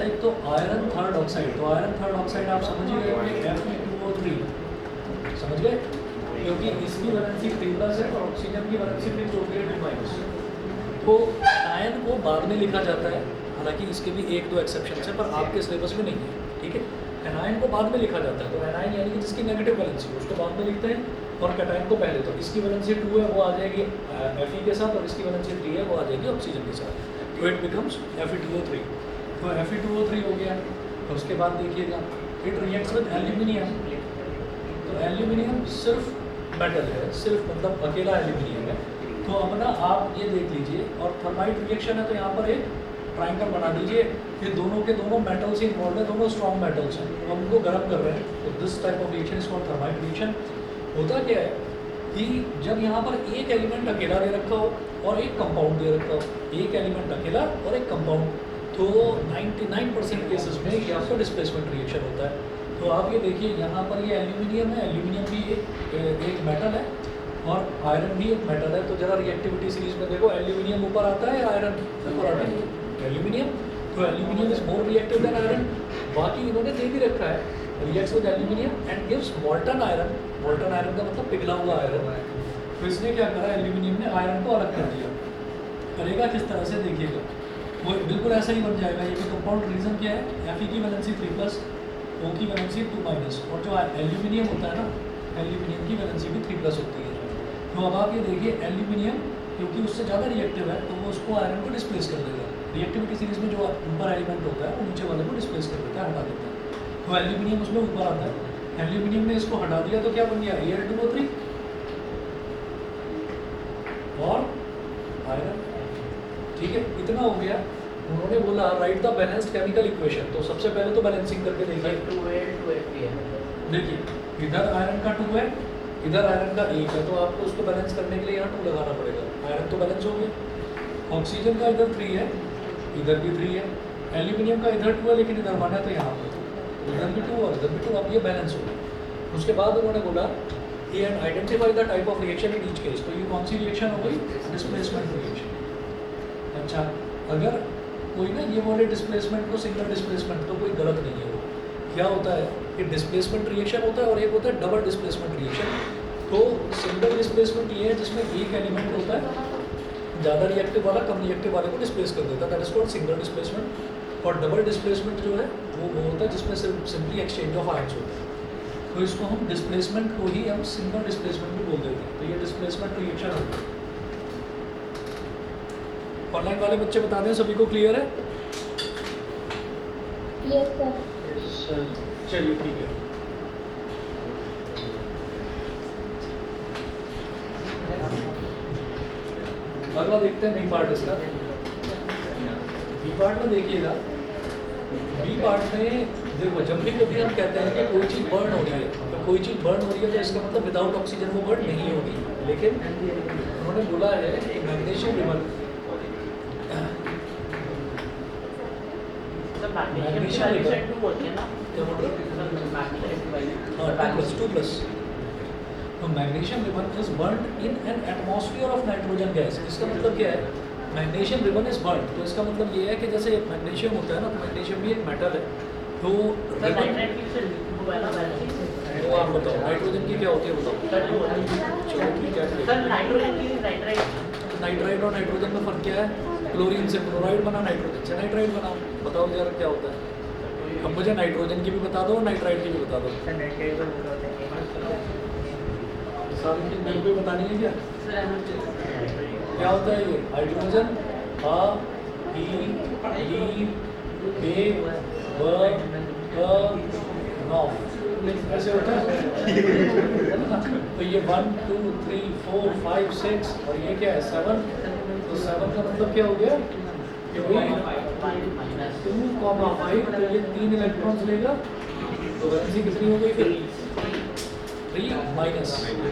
एक तो iron third oxide, तो आयरन थर्ड ऑक्साइड आप समझ ही गए Fe2O3, समझ गए, क्योंकि इसकी वैलेंसी 3+ है और ऑक्सीजन की वैलेंसी 3 हो गई 2-। तो आयन को बाद में लिखा जाता है, हालांकि इसके भी 1-2 एक्सेप्शन है पर आपके सिलेबस में नहीं है, ठीक है। एनायन को बाद में लिखा जाता है, तो एनायन यानी कि जिसकी नेगेटिव वैलेंसी है उसको बाद में लिखते हैं, और कैटायन को पहले। तो इसकी वैलेंसी 2 है वो आ जाएगी Fe के साथ, और इसकी वैलेंसी 3 है वो आ जाएगी ऑक्सीजन के साथ, तो इट बिकम्स Fe2O3। तो Fe2O3 हो गया। तो उसके बाद देखिएगा इट रिएक्ट्स विद एल्यूमिनियम, तो एल्यूमिनियम सिर्फ मेटल है, सिर्फ मतलब अकेला एल्यूमिनियम है। तो अब ना आप ये देख लीजिए, और थर्माइट रिएक्शन है तो यहाँ पर एक ट्रायंगल बना दीजिए कि दोनों के दोनों मेटल्स ही इन्वॉल्व है, दोनों स्ट्रॉन्ग मेटल्स हैं, तो हम उनको गर्म कर रहे हैं। तो this type of reaction is called thermite reaction. होता क्या है कि जब यहाँ पर एक एलिमेंट अकेला दे रखा हो और एक कंपाउंड दे रखा हो, एक एलिमेंट अकेला और एक कंपाउंड, तो 99% केसेस में ये आपका डिस्प्लेसमेंट रिएक्शन होता है। तो आप ये देखिए यहाँ पर ये एल्यूमिनियम है, एल्यूमिनियम भी एक मेटल है और आयरन भी एक मेटल है। तो जरा रिएक्टिविटी सीरीज में देखो, एल्यूमिनियम ऊपर आता है या आयरन ऊपर आता है? एल्यूमिनियम। तो aluminium is more reactive than iron. बाकी इन्होंने दे भी रखा है reacts with aluminium and gives molten iron. Molten iron का मतलब पिघला हुआ आयरन। तो इसने क्या करा, एल्यूमिनियम ने आयरन को अलग कर दिया। करेगा किस तरह से देखिएगा, वो बिल्कुल ऐसा ही बन जाएगा। ये भी कंपाउंड रीजन क्या है, Fe की वैलेंसी 3+, O की वैलेंसी 2-, और जो एल्यूमिनियम होता है ना, एल्यूमिनियम की वैलेंसी भी 3+ होती है। तो अब आप ये देखिए, एल्यूमिनियम क्योंकि उससे ज़्यादा रिएक्टिव है तो वो उसको आयरन को डिस्प्लेस कर देगा। रिएक्टिविटी सीरीज में जो ऊपर एलिमेंट होता है वो नीचे वाले को डिस्प्लेस कर देता है, हटा देता है। तो एल्यूमिनियम उसमें ऊपर आता है, एल्यूमिनियम ने इसको हटा दिया तो क्या बन गया, Al2O3 और आयरन। ठीक है, इतना हो गया। उन्होंने बोला right the balanced chemical equation. तो सबसे पहले तो बैलेंसिंग करके देखिए, 2Al2Fe है। देखिए इधर आयरन का 2 है, इधर आयरन का 1 है, तो आपको उसको बैलेंस करने के लिए यहाँ 2 लगाना पड़ेगा। आयरन तो बैलेंस हो गया। ऑक्सीजन का इधर 3 है, इधर भी 3 है। एल्यूमिनियम का इधर 2 है लेकिन इधर 1 है, तो यहाँ पर इधर भी 2 और इधर भी 2। अब ये बैलेंस हो गया। उसके बाद उन्होंने बोला ये and identify the type of reaction in each case. तो ये कौन सी रिएक्शन हो गई, डिस्प्लेसमेंट रिएक्शन। अच्छा, अगर कोई ना ये बोले डिस्प्लेसमेंट को सिंगल डिस्प्लेसमेंट, तो कोई गलत नहीं है। वो क्या होता है कि डिस्प्लेसमेंट रिएक्शन होता है और एक होता है डबल डिस्प्लेसमेंट रिएक्शन। तो सिंगल डिस्प्लेसमेंट ये है जिसमें एक एलिमेंट होता है ज़्यादा रिएक्टिव वाला कम रिएक्टिव वाले को डिस्प्लेस कर देता है, that is called single displacement. और डबल डिस्प्लेसमेंट जो है वो होता है जिसमें सिंपली एक्सचेंज ऑफ आयंस होता है। तो इसको हम डिस्प्लेसमेंट को ही हम सिंगल डिस्प्लेसमेंट भी बोल देते हैं। तो ये डिस्प्लेसमेंट रिएक्शन होता है। ऑनलाइन वाले बच्चे बता दें, सभी को क्लियर है? Yes sir. चलिए ठीक है। अगला देखते हैं बी पार्ट इसका। बी पार्ट में देखिएगा, बी पार्ट में देखो जब भी कभी हम कहते हैं कि कोई चीज़ बर्न हो रही है, तो कोई चीज़ बर्न हो रही है तो इसका मतलब विदाउट ऑक्सीजन वो बर्न नहीं होगी। लेकिन उन्होंने बोला है कि मैग्नीशियम रिबन, मैग्नीशियम 2 होती है ना, हाँ 2+, तो magnesium ribbon is burned in an atmosphere of nitrogen gas. इसका मतलब क्या है, मैग्नीशियम रिबन इज बर्न्ड, तो इसका मतलब ये है कि जैसे मैग्नीशियम होता है ना, तो मैग्नीशियम भी एक मेटल है। तो आप बताओ नाइट्रोजन की क्या होती है, बताओ। चलो ठीक है, नाइट्राइड और नाइट्रोजन में फर्क क्या है, क्लोरीन से क्लोराइड बना, नाइट्रोजन से नाइट्राइड बना। बताओ जरा क्या होता है। अब मुझे नाइट्रोजन की भी बता दो, नाइट्राइड की भी बता दो। सारी चीज मेरे को बतानी है क्या? क्या होता है ये, hydrogen A E A B C ऐसे होता है। तो ये 1 2 3 4 5 6 और ये क्या है 7। तो 7 का मतलब क्या हो गया, 2,5, तो ये 3 इलेक्ट्रॉन्स लेगा। तो वैलेंसी कितनी हो गई फिर, 3-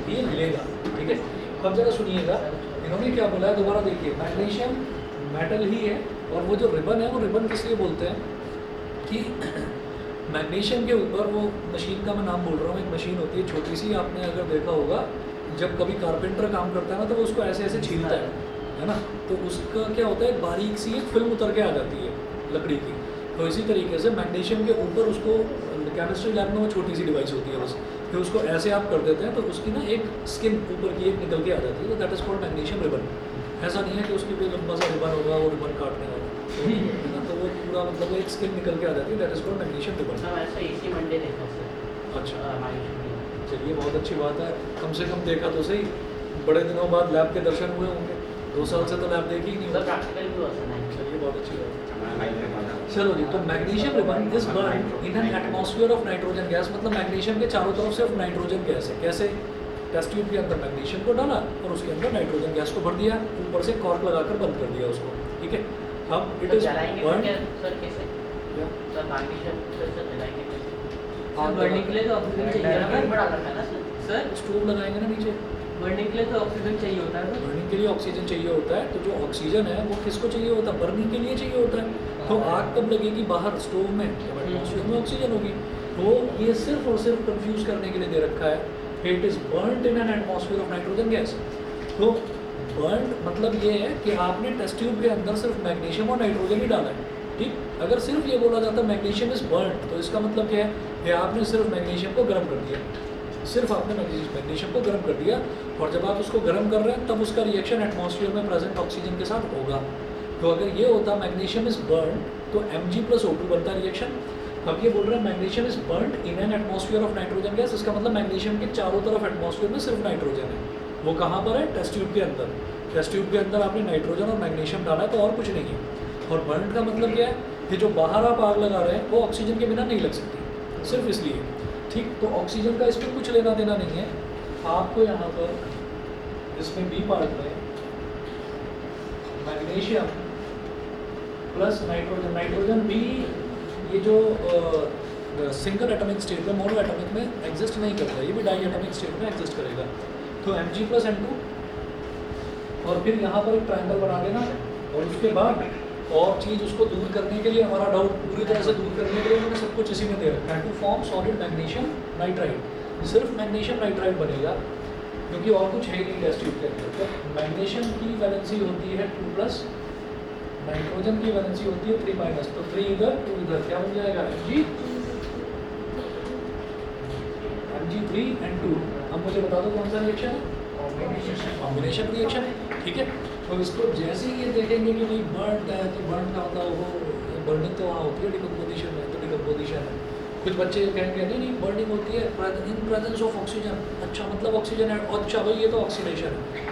ये लेगा। ठीक है, अब जरा सुनिएगा इन्होंने क्या बोला है, दोबारा देखिए। मैग्नीशियम मेटल ही है, और वो जो रिबन है वो रिबन किस लिए बोलते हैं कि मैग्नीशियम के ऊपर वो मशीन का मैं नाम बोल रहा हूँ, एक मशीन होती है छोटी सी, आपने अगर देखा होगा जब कभी कारपेंटर काम करता है ना तो वो उसको ऐसे ऐसे छीलता है ना, तो उसका क्या होता है, बारीक सी एक फिल्म उतर के आ जाती है लकड़ी की। तो इसी तरीके से मैग्नीशियम के ऊपर उसको केमिस्ट्री लैब में वो छोटी सी डिवाइस होती है बस, फिर उसको ऐसे आप कर देते हैं तो उसकी ना एक स्किन ऊपर की एक निकल के आ जाती है, तो that is called magnesium ribbon. ऐसा नहीं है कि उसकी कोई लंबा सा रिबन होगा वो रिबन काटने वाला, है ना, तो वो पूरा मतलब एक स्किन निकल के आ जाती है, that is called magnesium ribbon. हाँ ऐसा इसी मंडे देखा सर। अच्छा हमारी चलिए बहुत अच्छी बात है, कम से कम देखा तो सही, बड़े दिनों बाद लैब के दर्शन हुए होंगे, 2 साल से तो लैब देखी ही नहीं सर हुआ। प्रैक्टिकल भी हुआ सर नहीं। चलिए बहुत अच्छी बात है। चलो जी, तो magnesium ribbon is burn in an atmosphere of nitrogen gas, मतलब मैग्नीशियम के चारों तरफ सिर्फ नाइट्रोजन गैस है। कैसे? टेस्ट ट्यूब के अंदर मैग्नीशियम को डाला और उसके अंदर नाइट्रोजन गैस को भर दिया, ऊपर से कॉर्क लगाकर बंद कर दिया उसको, ठीक है। अब इट तो इज जलाएंगे फिर बर्न क्या सर कैसे? सर मैग्नीशियम सर जलाएंगे कैसे? सर बर्निंग के लिए तो ऑक्सीजन चाहिए ना डायरेक्ट बड़ा रखा है ना सर। सर। स्टोव लगाएंगे ना नीचे, बर्निंग के लिए तो ऑक्सीजन चाहिए होता है सर। बर्निंग के लिए ऑक्सीजन चाहिए होता है, तो जो ऑक्सीजन है वो किसको चाहिए होता है? बर्निंग के लिए चाहिए होता है। तो आग कब लगेगी? बाहर स्टोव में, जब एटमॉस्फेयर में ऑक्सीजन होगी। तो ये सिर्फ और सिर्फ कंफ्यूज करने के लिए दे रखा है, it is burned in an atmosphere of nitrogen gas. तो बर्न्ड मतलब ये है कि आपने टेस्ट ट्यूब के अंदर सिर्फ मैग्नीशियम और नाइट्रोजन ही डाला है, ठीक। अगर सिर्फ ये बोला जाता मैग्नीशियम इज बर्न्ड, तो इसका मतलब क्या है कि आपने सिर्फ मैग्नीशियम को गर्म कर दिया, सिर्फ आपने मैग्नीशियम को गर्म कर दिया, और जब आप उसको गर्म कर रहे हैं तब उसका रिएक्शन एटमॉस्फेयर में प्रेजेंट ऑक्सीजन के साथ होगा। तो अगर ये होता मैग्नीशियम इज बर्न, तो Mg+O2 बनता है रिएक्शन। अब ये बोल रहे हैं magnesium is burn in an atmosphere of nitrogen gas, इसका मतलब मैग्नीशियम के चारों तरफ एटमॉस्फेयर में सिर्फ नाइट्रोजन है। वो कहाँ पर है? टेस्ट ट्यूब के अंदर। टेस्ट ट्यूब के अंदर आपने नाइट्रोजन और मैग्नीशियम डाला है, तो और कुछ नहीं है। और बर्न का मतलब क्या है कि जो बाहर आप आग लगा रहे हैं वो ऑक्सीजन के बिना नहीं लग सकती, सिर्फ इसलिए, ठीक। तो ऑक्सीजन का इसमें कुछ लेना देना नहीं है। आपको यहाँ पर इसमें बी पार्ट में मैग्नीशियम प्लस नाइट्रोजन, नाइट्रोजन भी ये जो सिंगल एटॉमिक स्टेट में, मोनो एटॉमिक में एग्जिस्ट नहीं करता, ये भी डाई एटॉमिक स्टेट में एग्जिस्ट करेगा। तो Mg+N2, और फिर यहाँ पर एक ट्रायंगल बना देना, और उसके बाद और चीज़ उसको दूर करने के लिए, हमारा डाउट पूरी तरह से दूर करने के लिए उन्होंने सब कुछ इसी में दे रखा है, to form solid magnesium nitride. सिर्फ मैग्नीशियम नाइट्राइड बनेगा, क्योंकि और कुछ है नहीं टेस्ट ट्यूब के अंदर। तो मैग्नीशियम की वैलेंसी होती है 2+, नाइट्रोजन की वैलेंसी होती है 3-, तो 3 इधर 2 इधर, क्या बन जाएगा? Mg3N2। अब मुझे बता दो कौन सा रिएक्शन है? कॉम्बिनेशन रिएक्शन है, ठीक है। तो इसको जैसे ही ये देखेंगे कि भाई बर्न है, तो बर्न का मतलब वो बर्निंग तो वहाँ होती है, डिकम्पोजिशन है, तो डिकम्पोजिशन है। कुछ बच्चे कहेंगे नहीं नहीं बर्निंग होती है इन प्रेजेंस ऑफ ऑक्सीजन, अच्छा मतलब ऑक्सीजन है, अच्छा भाई ये तो ऑक्सीडेशन है,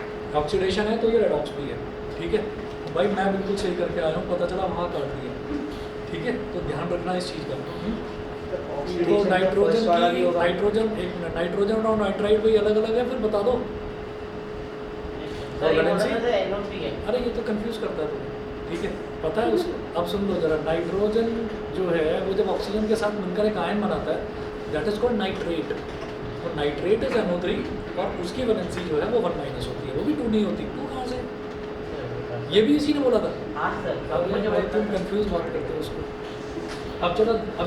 ऑक्सीडेशन है तो ये रेडॉक्स भी है, ठीक है। भाई मैं बिल्कुल सही करके आया हूँ, पता चला वहाँ काट दिया, ठीक है। तो ध्यान रखना इस चीज़ का। तो नाइट्रोजन एक मिनट, नाइट्रोजन और नाइट्राइड भाई अलग अलग है, फिर बता दो। सर ये बोल रहे थे NO3 है। अरे ये तो कंफ्यूज करता है तुम्हें, ठीक है, पता है उसको। अब सुन लो जरा, नाइट्रोजन जो है वो जब ऑक्सीजन के साथ मिलकर एक आयन बनाता है, दैट इज कॉल्ड नाइट्रेट, और नाइट्रेट इज NO3, और उसकी वैलेंसी जो है वो 1- होती है, वो भी 2 नहीं होती। वो कहाँ से? ये भी इसी ने बोला था। हाँ सर। अब मुझे भाई तुम कंफ्यूज बात करते हो उसको। अब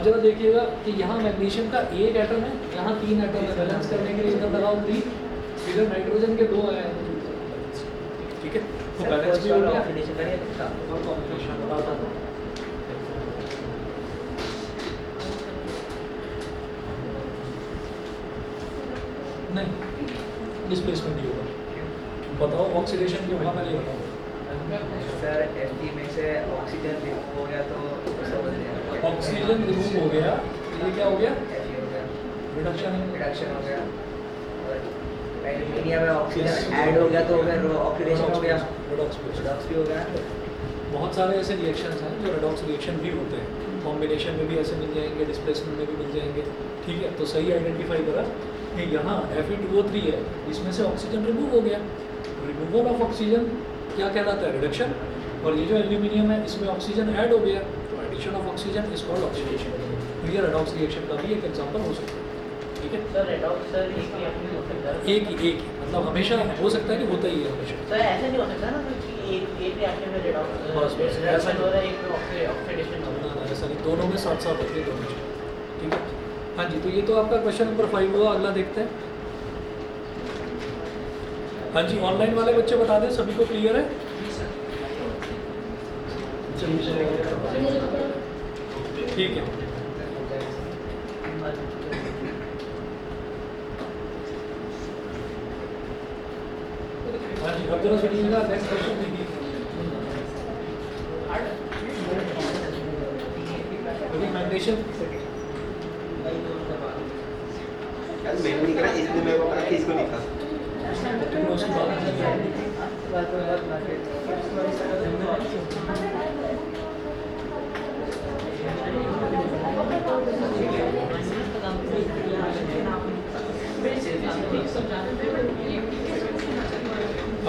जरा देखिएगा कि यहाँ मैग्नीशियम का एक एटम है, यहाँ 3 एटम है, बैलेंस करने के लिए इधर लगाओ 3, इधर नाइट्रोजन के 2 आए हैं, ठीक है। तो बैलेंस भी हो गया, ऑक्सीडेशन करिए और कॉम्बिनेशन बताता था। नहीं, डिस्प्लेसमेंट नहीं होगा। बताओ ऑक्सीडेशन क्यों होगा, मैं ये बताऊँ। सर Fe में से ऑक्सीजन रिमूव हो गया तो ऑक्सीजन रिमूव हो गया, ये क्या हो गया? Fe हो गया, रिडक्शन। रिडक्शन हो गया, और एल्यूमिनियम में ऑक्सीजन ऐड हो गया तो फिर ऑक्सीडेशन हो गया, रेडॉक्स रिडॉक्स भी हो गया। बहुत सारे ऐसे रिएक्शंस हैं जो रेडॉक्स रिएक्शन भी होते हैं, कॉम्बिनेशन में भी ऐसे मिल जाएंगे, डिस्प्लेसमेंट में भी मिल जाएंगे, ठीक है। तो सही आइडेंटिफाई करा कि यहाँ Fe2O3 है, इसमें से ऑक्सीजन रिमूव हो गया। रिमूवल ऑफ ऑक्सीजन क्या कहलाता है? रिडक्शन। और ये जो एल्यूमिनियम है इसमें ऑक्सीजन ऐड हो गया, तो addition of oxygen is called oxidation. तो ये रेडॉक्स रिएक्शन का भी एक एग्जांपल हो सकता है, ठीक है। सर रेडॉक्स सर एक ही अपनी हो सकता है। एक ही मतलब हमेशा हो सकता है कि होता ही है हमेशा। सर ऐसे नहीं हो सकता ना कि एक रिएक्शन में रेडॉक्स बस, ऐसा रिडक्शन हो रहा है, एक में ऑक्सीडेशन हो रहा है। ऐसा नहीं, दोनों में साथ साथ होती है दोनों, ठीक है। हाँ जी, तो ये तो आपका क्वेश्चन नंबर 5 हुआ। अगला देखते हैं। हाँ जी, ऑनलाइन वाले बच्चे बता दें, सभी को क्लियर है? ठीक है। हाँ जी, अब जरा सुनिएगा नेक्स्ट क्वेश्चन देखिए। मैग्नीशियम यार मैंने नहीं कहा इसलिए मेरे को पता कि इसको नहीं था उसकी बात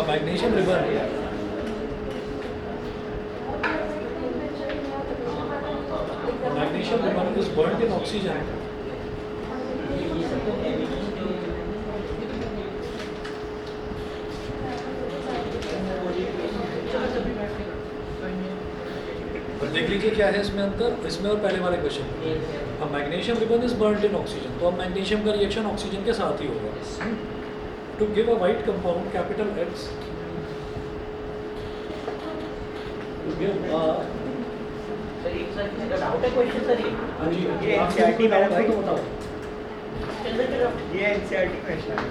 magnesium ribbon magnesium ribbon is burnt in oxygen. और देख लीजिए क्या है इसमें अंतर, इसमें और पहले वाले क्वेश्चन में। अब magnesium ribbon is burned in oxygen, तो अब मैग्नीशियम का रिएक्शन ऑक्सीजन के साथ ही होगा। To give a white compound capital X, to give a sir एक सर किसी का डाउट है क्वेश्चन सर ये? हाँ जी, ये आपको NCERT कोई डाउट वाला है तो भाई। बताओ। ये एनसीईआरटी क्वेश्चन है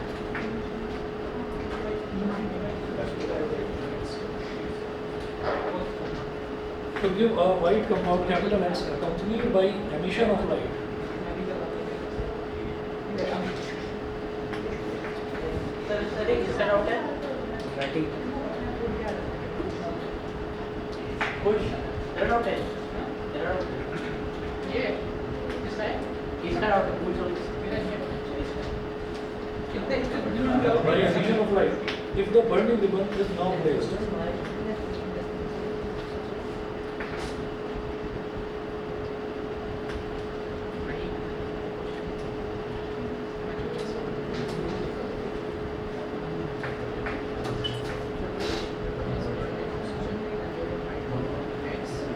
To give a white compound capital X accompanied by emission of light. Sir एक किसका डाउट है? खुश तेरा डाउट है? तेरा डाउट है? ये किसका है? किसका डाउट है? पूछो By emission of light. If the burning ribbon is now placed,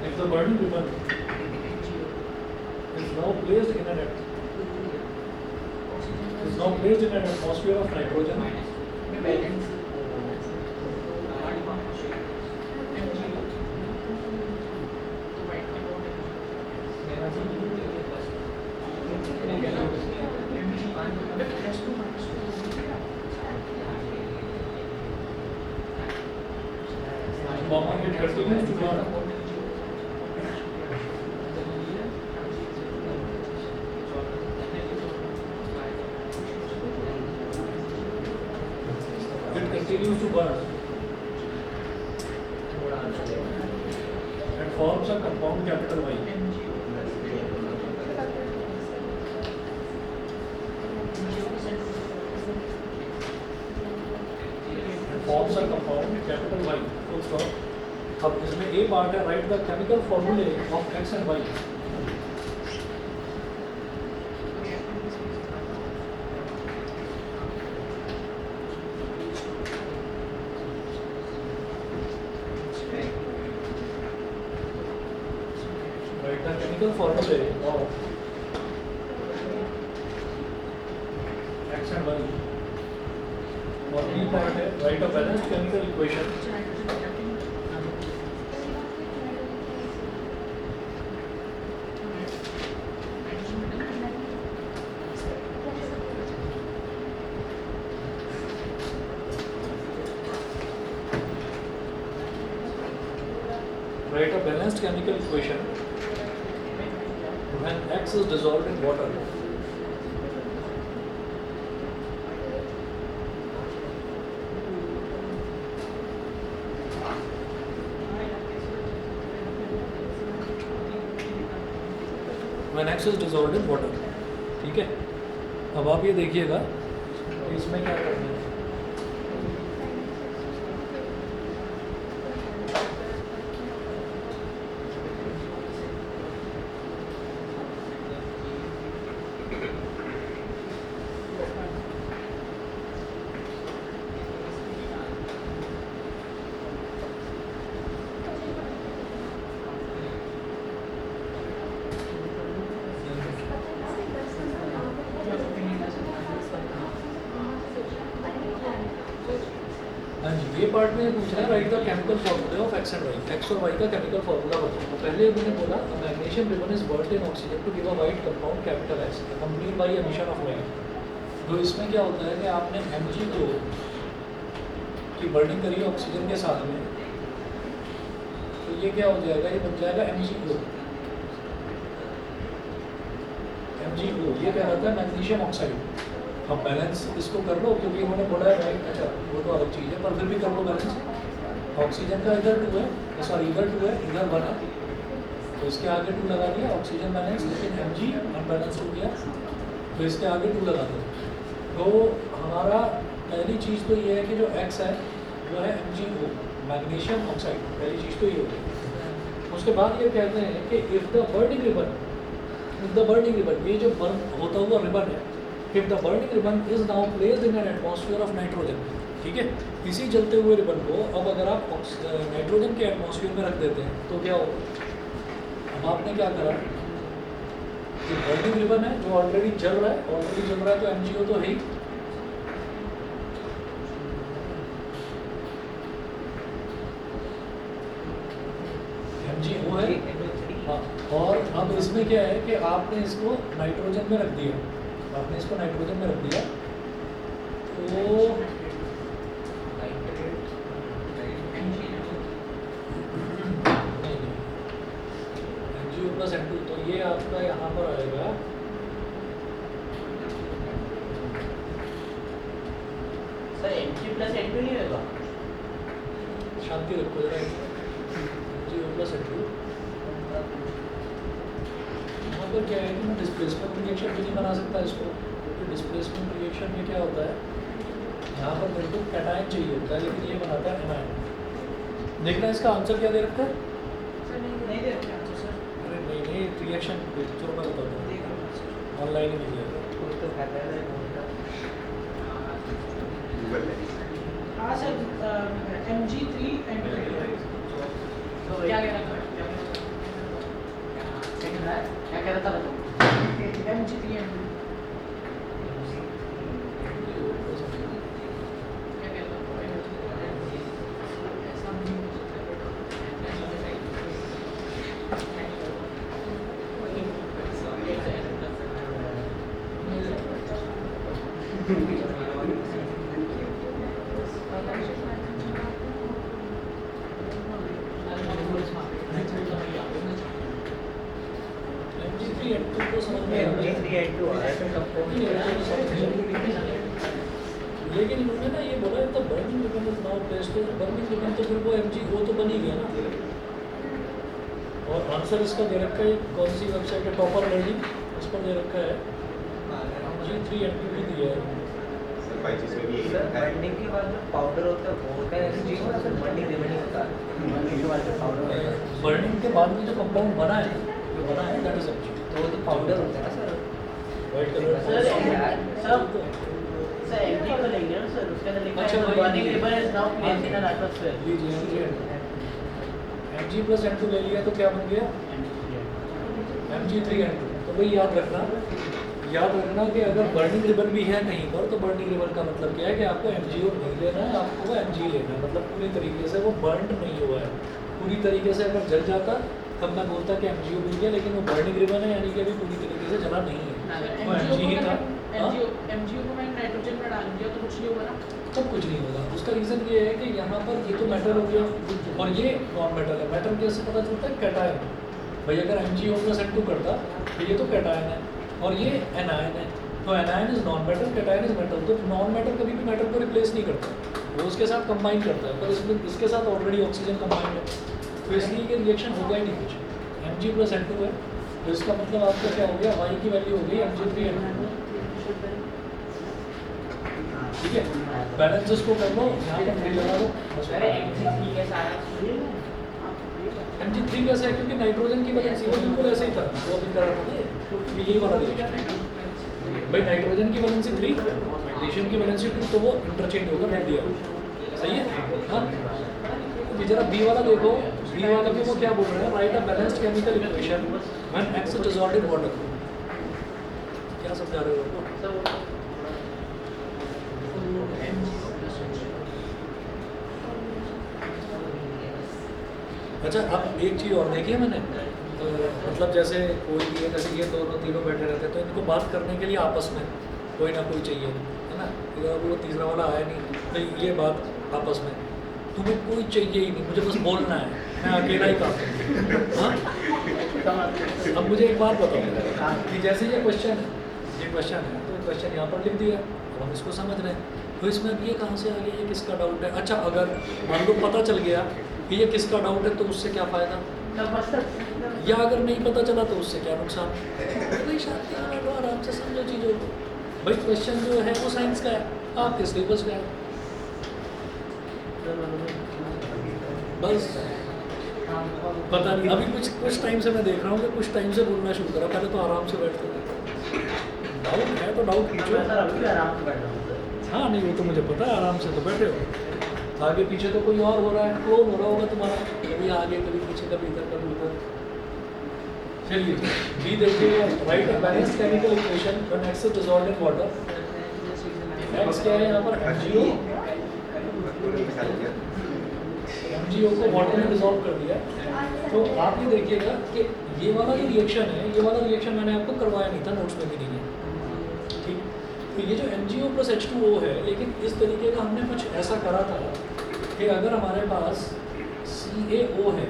if the burning ribbon is now placed in an atmosphere of nitrogen, bomb it continues to burn. It continues to burn and forms a compound capital Y. It forms a compound capital Y. Full stop. अब इसमें A part है, write the chemical formulae of X and Y. Write the chemical formulae of X and Y. और B part है, write a balanced chemical equation write a balanced chemical equation when X is dissolved in water. When X is dissolved in water. ठीक है, अब आप ये देखिएगा कि इसमें क्या करना है। पार्ट में पूछ रहा है write the chemical formula of X and Y, X और वाई का केमिकल फॉर्मूला बताओ। तो पहले मैंने बोला magnesium ribbon is burned in oxygen to give a white compound capital X complete by emission of light. तो इसमें क्या होता है कि आपने Mg2 की बर्निंग करी है ऑक्सीजन के साथ में, तो ये क्या हो जाएगा, ये बन जाएगा Mg2। ये क्या रहता है मैग्नीशियम ऑक्साइड। अब बैलेंस इसको कर लो क्योंकि उन्होंने बोला है अच्छा वो तो अलग चीज़ है पर फिर भी कर लो बैलेंस। ऑक्सीजन का इधर 2 है, सॉरी इधर 2 है, इधर 1 है, तो इसके आगे 2 लगा दिया ऑक्सीजन बैलेंस, लेकिन Mg अनबैलेंस हो गया तो इसके आगे 2 लगा दो। तो हमारा पहली चीज़ तो ये है कि जो X है वो है MgO मैग्नीशियम ऑक्साइड, पहली चीज़ तो ये होगी। उसके बाद ये कहते हैं कि इफ़ द बर्निंग रिबन, ये जो बर्न होता हुआ रिबन है, if the burning ribbon is now placed in an atmosphere of nitrogen, ठीक है, इसी जलते हुए रिबन को अब अगर आप नाइट्रोजन के एटमॉस्फेयर में रख देते हैं तो क्या होगा। अब आपने क्या करा, ये बर्निंग रिबन है जो ऑलरेडी जल रहा है, तो MgO तो है ही, MgO है। हाँ, और अब इसमें क्या है कि आपने इसको नाइट्रोजन में रख दिया, तो MgO प्लस N2, तो ये आपका यहाँ पर आएगा सर Mg प्लस N2 नहीं होगा, शांति रखो जरा, MgO प्लस N2। यहाँ पर क्या है कि मैं डिस्प्लेसमेंट रिएक्शन भी नहीं बना सकता इसको, क्योंकि डिस्प्लेसमेंट रिएक्शन में क्या होता है, यहाँ पर मेरे को कैटायन चाहिए होता है लेकिन ये बनाता है एनायन। देखना इसका आंसर क्या दे रखा है, नहीं दे रखे आंसर सर। अरे नहीं रिएक्शन चलो मैं बताता हूँ, ऑनलाइन ही मिल जाएगा। कुछ तो खाता है गूगल में हाँ सर Mg3 and तो क्या कह रहा था, क्या कह रहा था बताओ। Mg3 and MgO को समझ में आ रहा है। लेकिन इन्होंने ना ये बोला तो burning ribbon is now placed, तो बर्निंग रिबन तो फिर वो MgO तो बन ही गया ना। और आंसर इसका दे रखा है, कौन सी वेबसाइट है, टॉपर लर्निंग, उस पर दे रखा है G3N2 भी दिया है। सर भाई चीज़ में भी यही सर रहता है। बर्निंग के बाद जो पाउडर होता है वो होता है Mg और सर बर्निंग रिबन ही होता है। बर्निंग के बाद जो पाउडर होता है बर्निंग के बाद में जो कंपाउंड बना है, जो बना है दैट इज MgO। तो वो तो पाउडर होता है ना sir. White colour sir Mg को लेंगे ना सर, उसके अंदर लिखा अच्छा, है वही बर्निंग है। Ribbon is now placed in an atmosphere. Mg plus N2 ले लिया तो क्या बन गया Mg3N2। तो भाई याद रखना कि अगर बर्निंग रिबन भी है कहीं पर, तो बर्निंग रिबन का मतलब क्या है कि आपको MgO नहीं लेना है, आपको Mg लेना है, मतलब पूरी तरीके से वो बर्न नहीं हुआ है। पूरी तरीके से अगर जल जाता तब मैं बोलता कि MgO मिल गया, लेकिन वो बर्निंग रिबन है यानी कि अभी पूरी तरीके से जला नहीं है, वो Mg ही था। हाँ? MgO को मैंने नाइट्रोजन में डाल दिया तो कुछ नहीं होगा ना। सब कुछ नहीं होगा। उसका रीज़न ये है कि यहाँ पर ये तो मेटल हो गया और ये नॉन मेटल है। मेटल कैसे पता चलता है, कैटायन। भाई अगर MgO प्लस N2 करता तो ये तो कैटायन है और ये एनायन है, तो anion is non metal, cation is metal. तो नॉन मेटल कभी भी मेटल को रिप्लेस नहीं करता, वो उसके साथ कंबाइन करता है, पर इसमें इसके साथ ऑलरेडी ऑक्सीजन कंबाइंड है, तो इसलिए ये रिएक्शन होगा ही नहीं कुछ। Mg प्लस N2 है, तो इसका मतलब आपका क्या हो गया, y की वैल्यू हो गई Mg3N2। ठीक है, बैलेंस इसको कर लो, यहाँ पर 3 लगा दो। अरे Mg3 के साथ Mg3 कैसे है, क्योंकि नाइट्रोजन की वैलेंसी वो बिल्कुल ऐसे ही था, वो अभी करा था ये यही वाला रिएक्शन। भाई नाइट्रोजन की वैलेंसी 3, मैग्नीशियम की वैलेंसी 2, तो वो इंटरचेंज होकर रख दिया, सही है। हाँ, तो जरा बी वाला देखो, बी वाला में वो क्या बोल रहे हैं, right a balanced chemical equation when X is dissolved in water. क्या समझा रहे हो? अच्छा, अब एक चीज़ और देखी है मैंने, मतलब जैसे कोई भी है, जैसे ये दोनों तीनों बैठे रहते हैं तो इनको बात करने के लिए आपस में कोई ना कोई चाहिए, है ना। अगर वो तीसरा वाला आया नहीं तो ये बात आपस में, तुम्हें कोई चाहिए ही नहीं, मुझे बस बोलना है, मैं अकेला ही काम करूँ। हाँ, अब मुझे एक बात बताओ कि जैसे ये क्वेश्चन है तो क्वेश्चन यहाँ पर लिख दिया, अब हम इसको समझ रहे हैं, तो इसमें अब ये कहाँ से आ गया, ये किसका डाउट है। अच्छा, अगर मान लो पता चल गया कि ये किसका डाउट है तो उससे क्या फ़ायदा, या अगर नहीं पता चला तो उससे क्या नुकसान। भाई शांति से बैठो, आराम से समझो चीज़ों को। भाई क्वेश्चन जो है वो साइंस का है, आपके सिलेबस का है, बस। पता नहीं, अभी कुछ टाइम से मैं देख रहा हूँ कि कुछ टाइम से बोलना शुरू करा, पहले तो आराम से बैठते थे। डाउट है तो डाउट पूछो। हाँ नहीं, वो तो मुझे पता है, आराम से तो बैठे हो, आगे पीछे तो कोई और हो रहा है, क्लोन हो रहा होगा तुम्हारा, कभी आगे कभी पीछे कभी इधर कभी उधर। चलिए बी देखिए, right a balanced chemical equation when X is dissolved in water। X क्या है यहाँ पर, MgO को वाटर में डिसॉल्व कर दिया। तो आप ये देखिएगा कि ये वाला जो रिएक्शन है, ये वाला रिएक्शन मैंने आपको करवाया नहीं था, नोट्स में भी नहीं है, ठीक। तो ये जो MgO plus H2O है, लेकिन इस तरीके का हमने कुछ ऐसा करा था कि अगर हमारे पास CaO है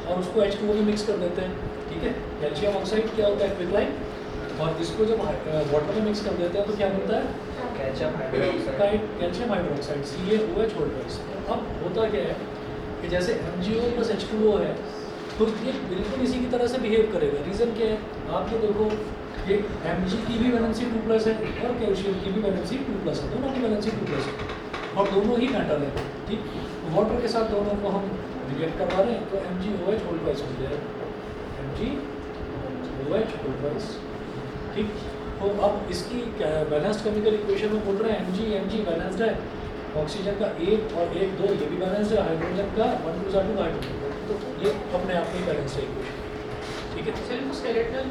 और उसको H2O में मिक्स कर देते हैं, ठीक है, कैल्शियम ऑक्साइड क्या होता है, क्विकलाइन, और इसको जब वाटर में मिक्स कर देते हैं तो क्या बनता है, कैल्शियम हाइड्रोक्साइड CaOH। अब होता क्या है कि जैसे MgO plus H2O है तो ये बिल्कुल इसी की तरह से बिहेव करेगा। रीज़न क्या है, आप ये देखो, ये Mg की भी वैलेंसी 2+ है और कैल्शियम की भी वैलेंसी 2+ है, दोनों की वैलेंसी 2+ है और दोनों ही मेटल है, ठीक। वाटर के साथ दोनों को हम रिएक्ट करवा रहे हैं तो MgOH हो जाएगा, MgOH, ठीक। तो अब इसकी बैलेंस्ड केमिकल इक्वेशन में बोल रहे हैं Mg बैलेंस्ड है, ऑक्सीजन का 1 और 1 2 ये भी बैलेंस्ड है, हाइड्रोजन का 1 2 हाइड्रोजन, तो ये अपने आप में बैलेंस्ड है इक्वेशन, ठीक है। सिर्फ स्केलेटल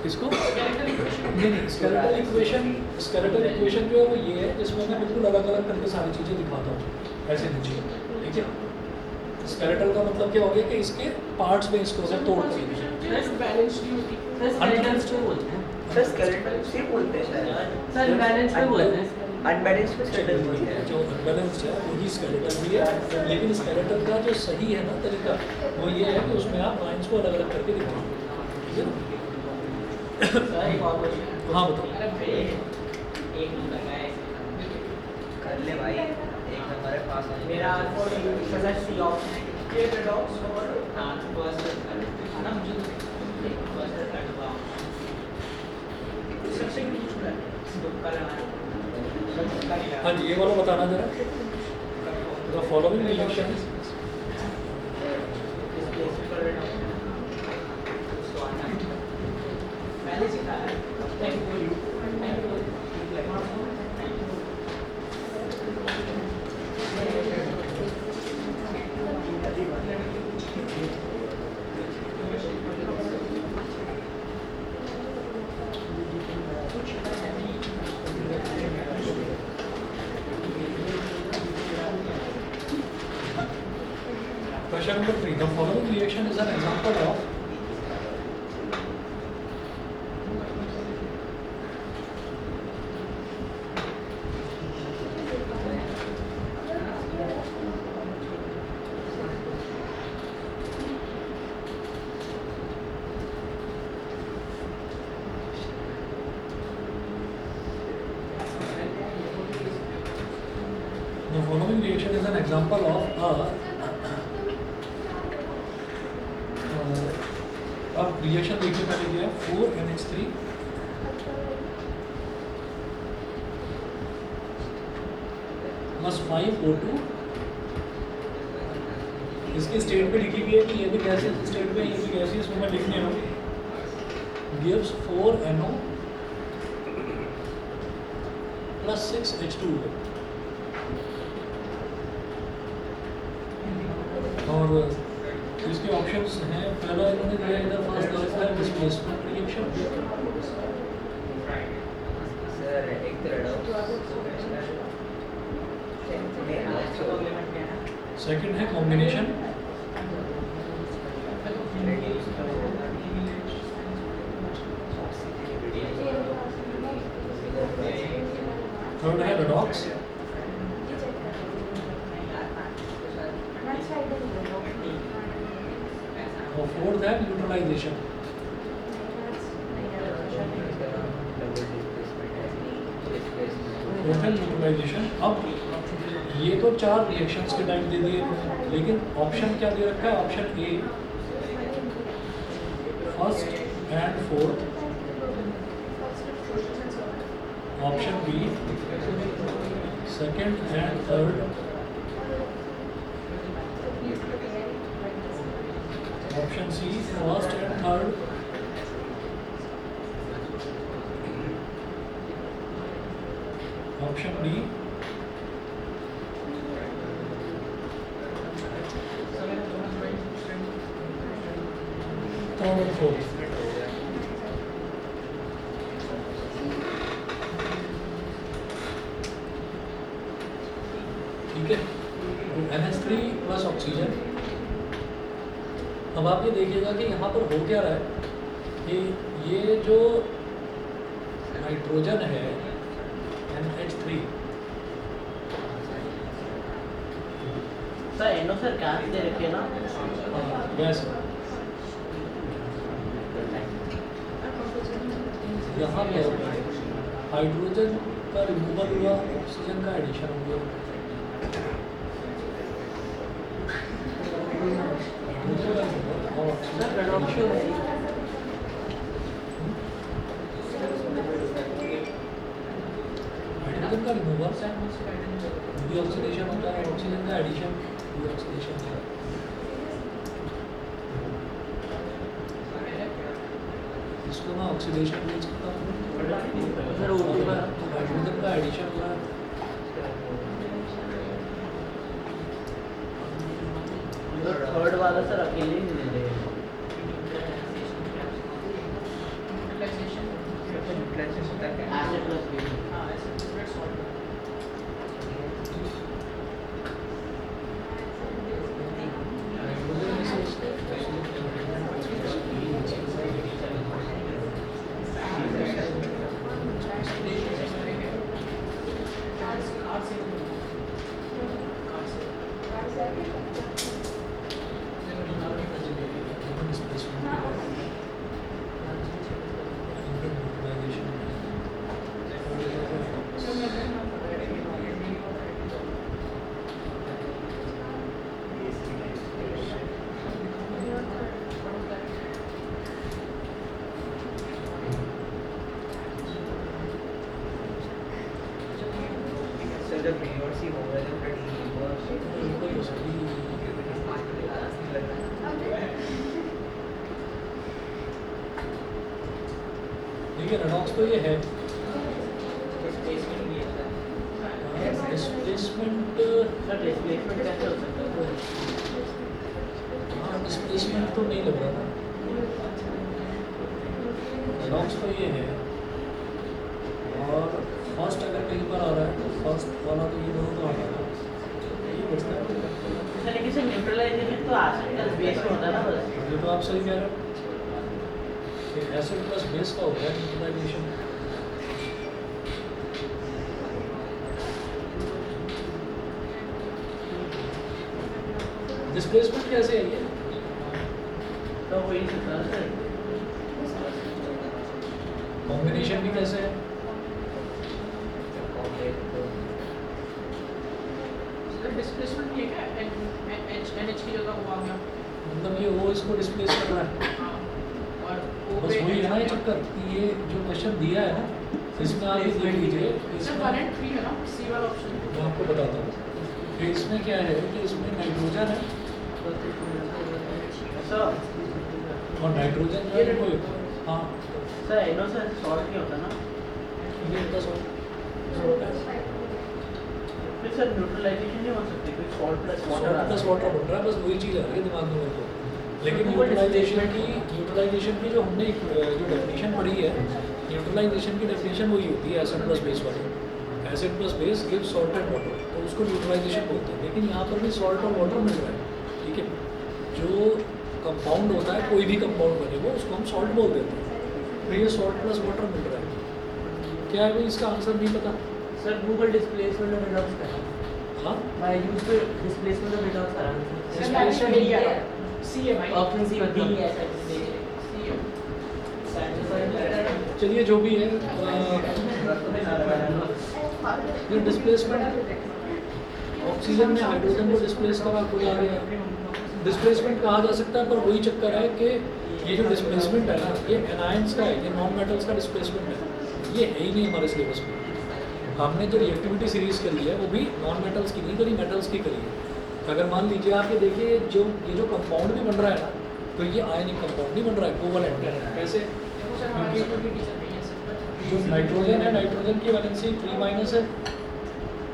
किसको, स्केलेटल इक्वेशन नहीं, स्केलेटल इक्वेशन जो है वो ये है जिसमें मैं बिल्कुल अलग अलग करके सारी चीज़ें दिखाता हूँ ऐसे नीचे, ठीक है। स्केलेटल का मतलब क्या हो गया कि इसके पार्ट्स में इसको से तोड़ कर बैलेंस नहीं होती, अनबैलेंस्ड में बोलते हैं सर स्केलेटल से बोलते हैं शायद, सर, बैलेंस में बोलते हैं। अनबैलेंस्ड में स्केलेटल बोलते हैं। जो अनबैलेंस्ड है वही स्केलेटल भी है, लेकिन स्केलेटल का जो सही है ना तरीका वो ये है कि उसमें आप लाइंस को अलग अलग करके दिखाओ, ठीक है ना। हाँ बताओ, कर ले भाई, एक हमारे पास है। मेरा सी ऑप्शन है, ये पेडॉक्स और ना मुझे सबसे पूछ रहा है हाँ जी, ये वाला बताना जरा, द फॉलोइंग रिएक्शन मैंने सिखाया Question number 3. The following reaction is an example of अब रिएक्शन देखिए, पहले क्या है 4NH3 प्लस 5O2, इसके स्टेट पे लिखी हुई है कि ये भी गैसियस स्टेट पे, ये भी गैसियस में मैं लिखने हूँ, गिव्स 4NO प्लस 6H2O। और इसके ऑप्शंस हैं, पहला इन्होंने दिया इधर, फर्स्ट दिया है डिस्प्लेसमेंट रिएक्शन। सर एक तो सेकंड है कॉम्बिनेशन, थर्ड है रेडॉक्स, और फोर्थ है न्यूट्रलाइजेशन। Total neutralisation. अब ये तो 4 रिएक्शंस के टाइप दे दिए, लेकिन ऑप्शन क्या दे रखा है? Option A first and fourth, option B second and third, option C first and third, option D third और फोर्थ। ठीक है, NH3 प्लस ऑक्सीजन। अब आप ये देखिएगा कि यहाँ पर हो क्या रहा है कि ये जो नाइट्रोजन है NH3, सर एनो सर गैस दे रखे ना, गैस यहाँ पर हाइड्रोजन का रिमूवल हुआ, ऑक्सीजन का एडिशन हो गया। सर रेडॉक्स क्यों है? हाइड्रोजन का रिमूवल डीऑक्सीडेशन होता है, ऑक्सीजन का एडिशन डीऑक्सीडेशन होता है। इसको मैं ऑक्सीडेशन बोल सकता हूँ। सर O2 का हाइड्रोजन का एडिशन हुआ है, तो थर्ड वाला सर अकेले ही ले लेंगे। Acid plus base. सर जब B और C हो गए तो फिर D और C देखिए रेडॉक्स तो ये है। डिस्प्लेसमेंट, सर डिस्प्लेसमेंट कैसे हो सकता है? हाँ डिस्प्लेसमेंट तो नहीं लग रहा था। रेडॉक्स तो ये है, और फर्स्ट अगर कहीं पर आ रहा है तो फर्स्ट वाला तो ये दोनों तो आ रहा है, ये बचता है। सर लेकिन सर न्यूट्रलाइजेशन तो एसिड प्लस बेस में होता है ना बस। ये तो आप सही कह रहे हो, एसिड प्लस बेस का हो गया न्यूट्रलाइजेशन। डिस्प्लेसमेंट कैसे है ये? तो हो ही सकता है सर। कॉम्बिनेशन भी कैसे है? डिस्प्लेसमेंट ये क्या NH की जगह हुआ गया। मतलब ये वो इसको डिस्प्लेस कर रहा है। हाँ, और बस वही है ना ये चक्कर कि ये जो क्वेश्चन दिया है ना, इसमें आप ये देख लीजिए, सर इसमें करंट 3 है ना, सी वाला ऑप्शन। मैं आपको बताता हूँ कि इसमें क्या है कि इसमें नाइट्रोजन है, सर और नाइट्रोजन जो है कोई, हाँ सर एनो सर सॉल्ट नहीं होता ना, ये इतना फिर सर न्यूट्रलाइजेशन नहीं हो सकती, कोई salt plus water plus water बन रहा है, बस वही चीज़ आ रही है दिमाग में मेरे को। लेकिन न्यूट्रलाइजेशन की जो हमने जो डेफिनेशन पढ़ी है, न्यूट्रलाइजेशन की डेफिनेशन वही होती है एसिड प्लस बेस वाली। Acid plus base give salt and water, तो उसको न्यूट्रलाइजेशन बोलते हैं। लेकिन यहाँ पर भी सॉल्ट और वाटर मिल रहा है, ठीक है। जो कंपाउंड होता है, कोई भी कंपाउंड बने वो, उसको हम सॉल्ट बोल देते हैं। तो ये सॉल्ट प्लस वाटर मिल रहा है। क्या है भाई इसका आंसर नहीं पता? Sir, Google displacement of redox करा। हाँ, I used to displacement of redox करा। Displacement डी है सी है भाई Option C डी मतलब। है सी है चलिए जो भी है, ये डिस्प्लेसमेंट ऑक्सीजन ने हाइड्रोजन को डिस्प्लेस करा, कोई आ गया। डिस्प्लेसमेंट कहा जा सकता है, पर वही चक्कर है कि ये जो डिस्प्लेसमेंट है ना, ये एनायंस का है, ये नॉन मेटल्स का डिस्प्लेसमेंट है। ये है ही नहीं हमारे सिलेबस में। हमने जो रिएक्टिविटी सीरीज करी है वो भी नॉन मेटल्स की नहीं करी, मेटल्स की करी है। अगर मान लीजिए आप ये देखिए, ये जो कंपाउंड भी बन रहा है ना, तो ये आयनिक कंपाउंड नहीं बन रहा है, कोवलेंट है। कैसे? जो नाइट्रोजन है, नाइट्रोजन की वैलेंसी 3- है,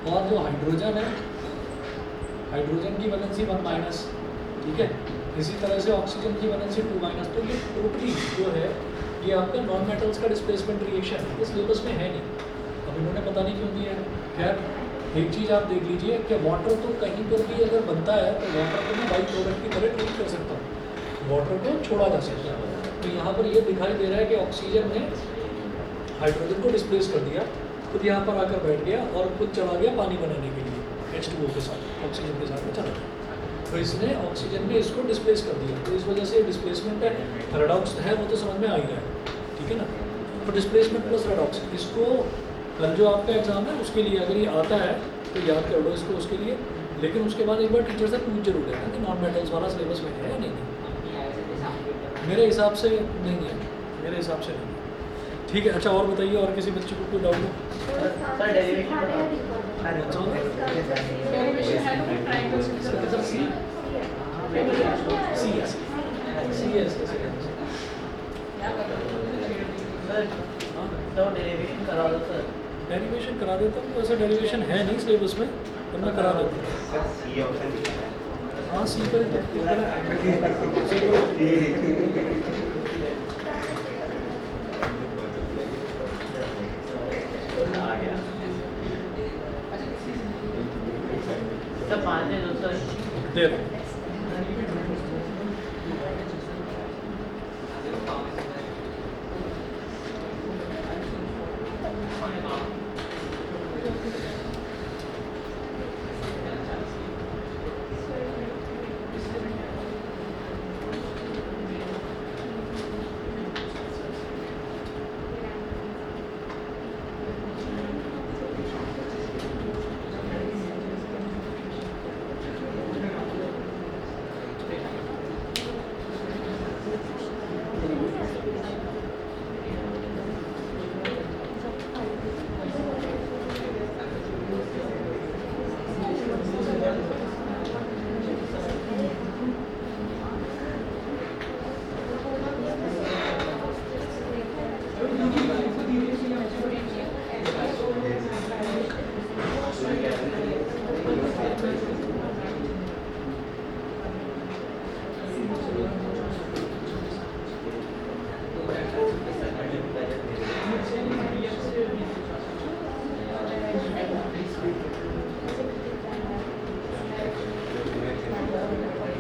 और जो हाइड्रोजन है, हाइड्रोजन की वैलेंसी 1-, ठीक है। इसी तरह से ऑक्सीजन की वैलेंसी 2-। तो ये टोटली जो है ये आपका नॉन मेटल्स का डिस्प्लेसमेंट रिएक्शन है, इस सिलेबस में है नहीं। अब इन्होंने पता नहीं क्यों दिया है। खैर, एक चीज़ आप देख लीजिए कि वाटर तो कहीं पर भी अगर बनता है तो वाटर को भी बाई प्रोडक्ट की तरह ट्रीट कर सकता हूँ, वाटर को छोड़ा जा सकता है। तो यहाँ पर ये दिखाई दे रहा है कि ऑक्सीजन ने हाइड्रोजन को डिस्प्लेस कर दिया, खुद यहाँ पर आकर बैठ गया और खुद चला गया पानी बनाने के लिए, H2O के साथ, ऑक्सीजन के साथ में चला गया। तो इसने ऑक्सीजन ने इसको डिस्प्लेस कर दिया, तो इस वजह से डिस्प्लेसमेंट है। रेडॉक्स है वो तो समझ में आ ही रहा है, ठीक है ना। तो डिस्प्लेसमेंट प्लस रेडॉक्स, इसको कल जो आपका एग्जाम है उसके लिए अगर ये आता है तो याद कर लो इसको उसके लिए। लेकिन उसके बाद एक बार टीचर से पूछ जरूर लेना कि नॉन मेटल्स वाला सिलेबस में है या नहीं। मेरे हिसाब से नहीं है, मेरे हिसाब से नहीं है। ठीक है, अच्छा और बताइए, और किसी बच्चे को कोई डाउट हो? सर डेरिवेशन डेरिवेशन है तो ट्रायंगल तो डेरिवेशन करा दो सर। डेरिवेशन करा देता हूँ, वैसे डेरिवेशन है नहीं सिलेबस में, तो मैं करा देता हूँ। सी ऑप्शन दिखा है। हाँ, सी पर आ गया सर, 5 दे दो सर। दे दो।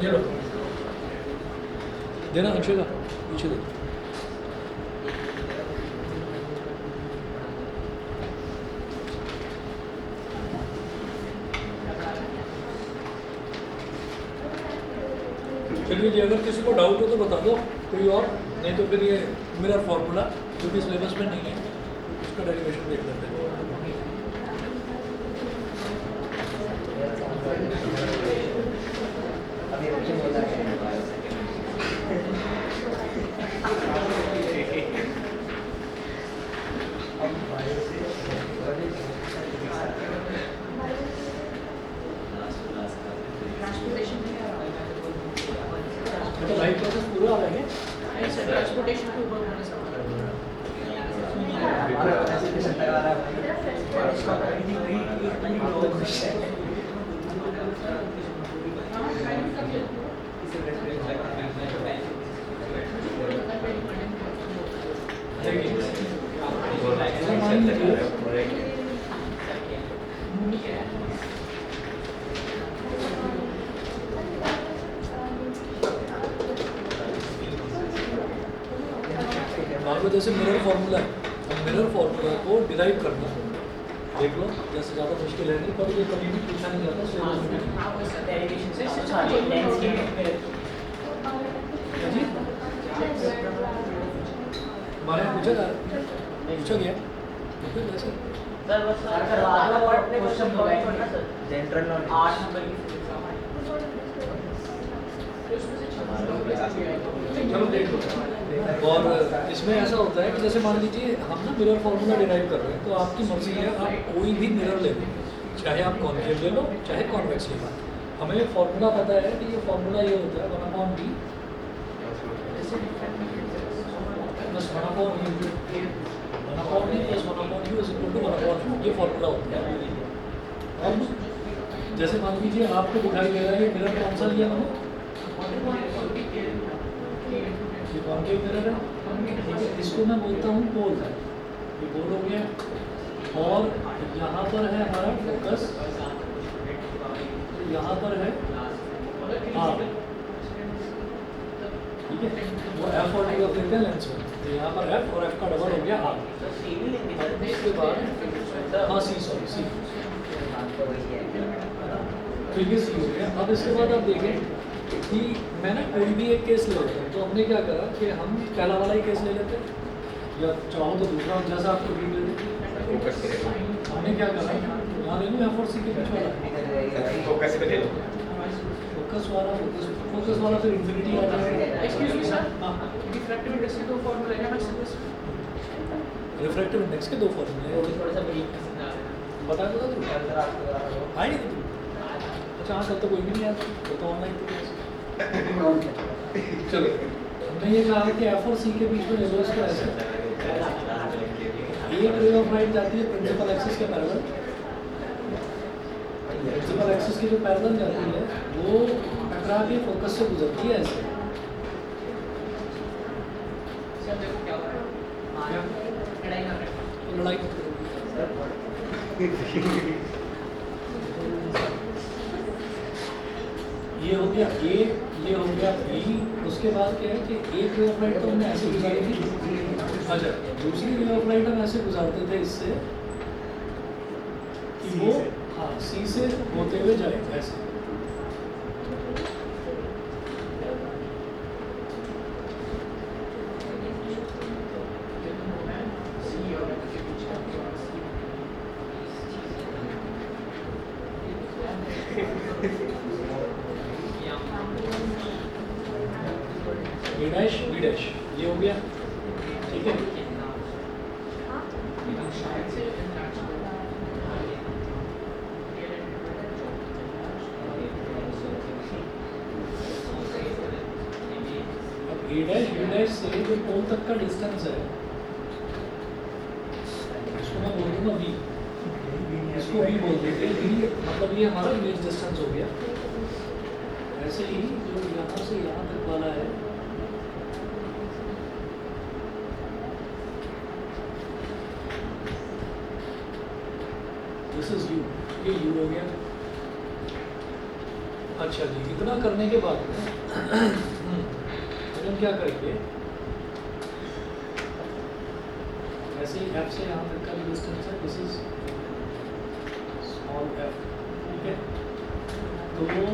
ये लो, देना अक्षय का पीछे दे। चलिए जी, अगर किसी को डाउट हो तो बता दो, कोई और, नहीं तो फिर ये मिरर फार्मूला जो कि सिलेबस में नहीं है उसका डेरिवेशन देख लेते हैं। अभी ऑप्शन होता है। ट्रांसपोर्टेशन तो लाइफ प्रोसेस पूरा आ रहा है। नहीं सर, ट्रांसपोर्टेशन के ऊपर होने सवाल देखिए, ऐसा मान लीजिए देखो जैसे मिरर फार्मूला है, अब मिरर फार्मूला को डिराइव करना देख लो, जैसे ज़्यादा मुश्किल है नहीं, पर ये कभी भी पूछा नहीं जाता सिलेबस में। हाँ वो सर डेरिवेशन से सॉरी लेंस की जी हमारे यहाँ पूछा गया बिल्कुल वैसे। सर बस सर करवा दो और क्वेश्चन हो गए ना सर जनरल नॉलेज 8 नंबर की फिजिक्स चलो देख लो। और इसमें ऐसा होता है कि जैसे मान लीजिए हम ना मिरर फार्मूला डिराइव कर रहे हैं, तो आपकी मर्जी है आप कोई भी मिरर ले लो, चाहे आप कॉन्केव ले लो चाहे कॉन्वेक्स ले लो। हमें फार्मूला पता है कि ये फार्मूला ये होता है 1/b plus 1/u plus 1/u is equal to 1/u, ये फार्मूला होता है। अब जैसे मान लीजिए आपको दिखाई दे रहा है ये मिरर कौन सा लिया मैंने, ये कॉन्केव मिरर है, ठीक है, इसको मैं बोलता हूँ पोल है, ये पोल हो गया। और यहाँ पर है हमारा फोकस, यहाँ पर है आर, ठीक है, वो एफ और डी ऑफ लेते हैं लेंस में, तो यहाँ पर एफ और एफ का डबल हो गया आर। इसके बाद हाँ सी, सॉरी सी, तो ये सी हो गया। अब इसके बाद आप देखें कि मैं ना कोई भी एक केस ले लेता हूँ, तो हमने क्या करा कि हम पहला वाला ही केस ले लेते हैं, या चाहो तो दूसरा जैसा आपको ठीक लगे। हमने क्या करा, यहाँ ले लूँ एफ और सी के बीच वाला, फोकस पे ले लो। फोकस वाला फिर इन्फिनिटी आ जाएगा। एक्सक्यूज मी सर, हाँ, डिफ्रैक्टिव इंडेक्स के दो फॉर्मूले हैं मैं सिर्फ रिफ्रैक्टिव इंडेक्स के दो फॉर्मूले हैं, थोड़ा सा ब्रीफ बता दो तू आई नहीं तू। अच्छा हाँ, तब तो कोई भी नहीं आता, वो तो ऑनलाइन तो चलो। हमने ये कहा कि एफ और सी के बीच में ले लो इसको ऐसे, एक रे ऑफ लाइट जाती है प्रिंसिपल एक्सिस के पैरेलल, प्रिंसिपल एक्सिस की जो पैरेलल जाती है वो टकरा के फोकस से गुजरती है ऐसे। सर देखो क्या हो रहा है, लड़ाई कर रहे हैं। तो लड़ाई मत करो। ये हो गया ए, ये हो गया बी। उसके बाद क्या है कि एक रे ऑफ लाइट तो हमने ऐसे गुजारी थी, अच्छा दूसरी रे ऑफ लाइट हम ऐसे गुजारते थे इससे कि वो हाँ सी से होते हुए जाए ऐसे। ए डैश बी डैश ये हो गया, ठीक है। अब ए डैश बी डैश से जो पोल तक का डिस्टेंस है इसको मैं बोल दूंगा वी, इसको वी बोल देते हैं। वी मतलब ये हमारा इमेज डिस्टेंस हो गया। ऐसे ही जो यहाँ से यहाँ तक वाला है दिस इज यू, ये यू हो गया। अच्छा जी, इतना करने के बाद हम क्या करेंगे, ऐसे ही एफ से यहाँ तक का भी डिस्टेंस है, दिस इज स्मॉल एफ, ठीक है। तो मैं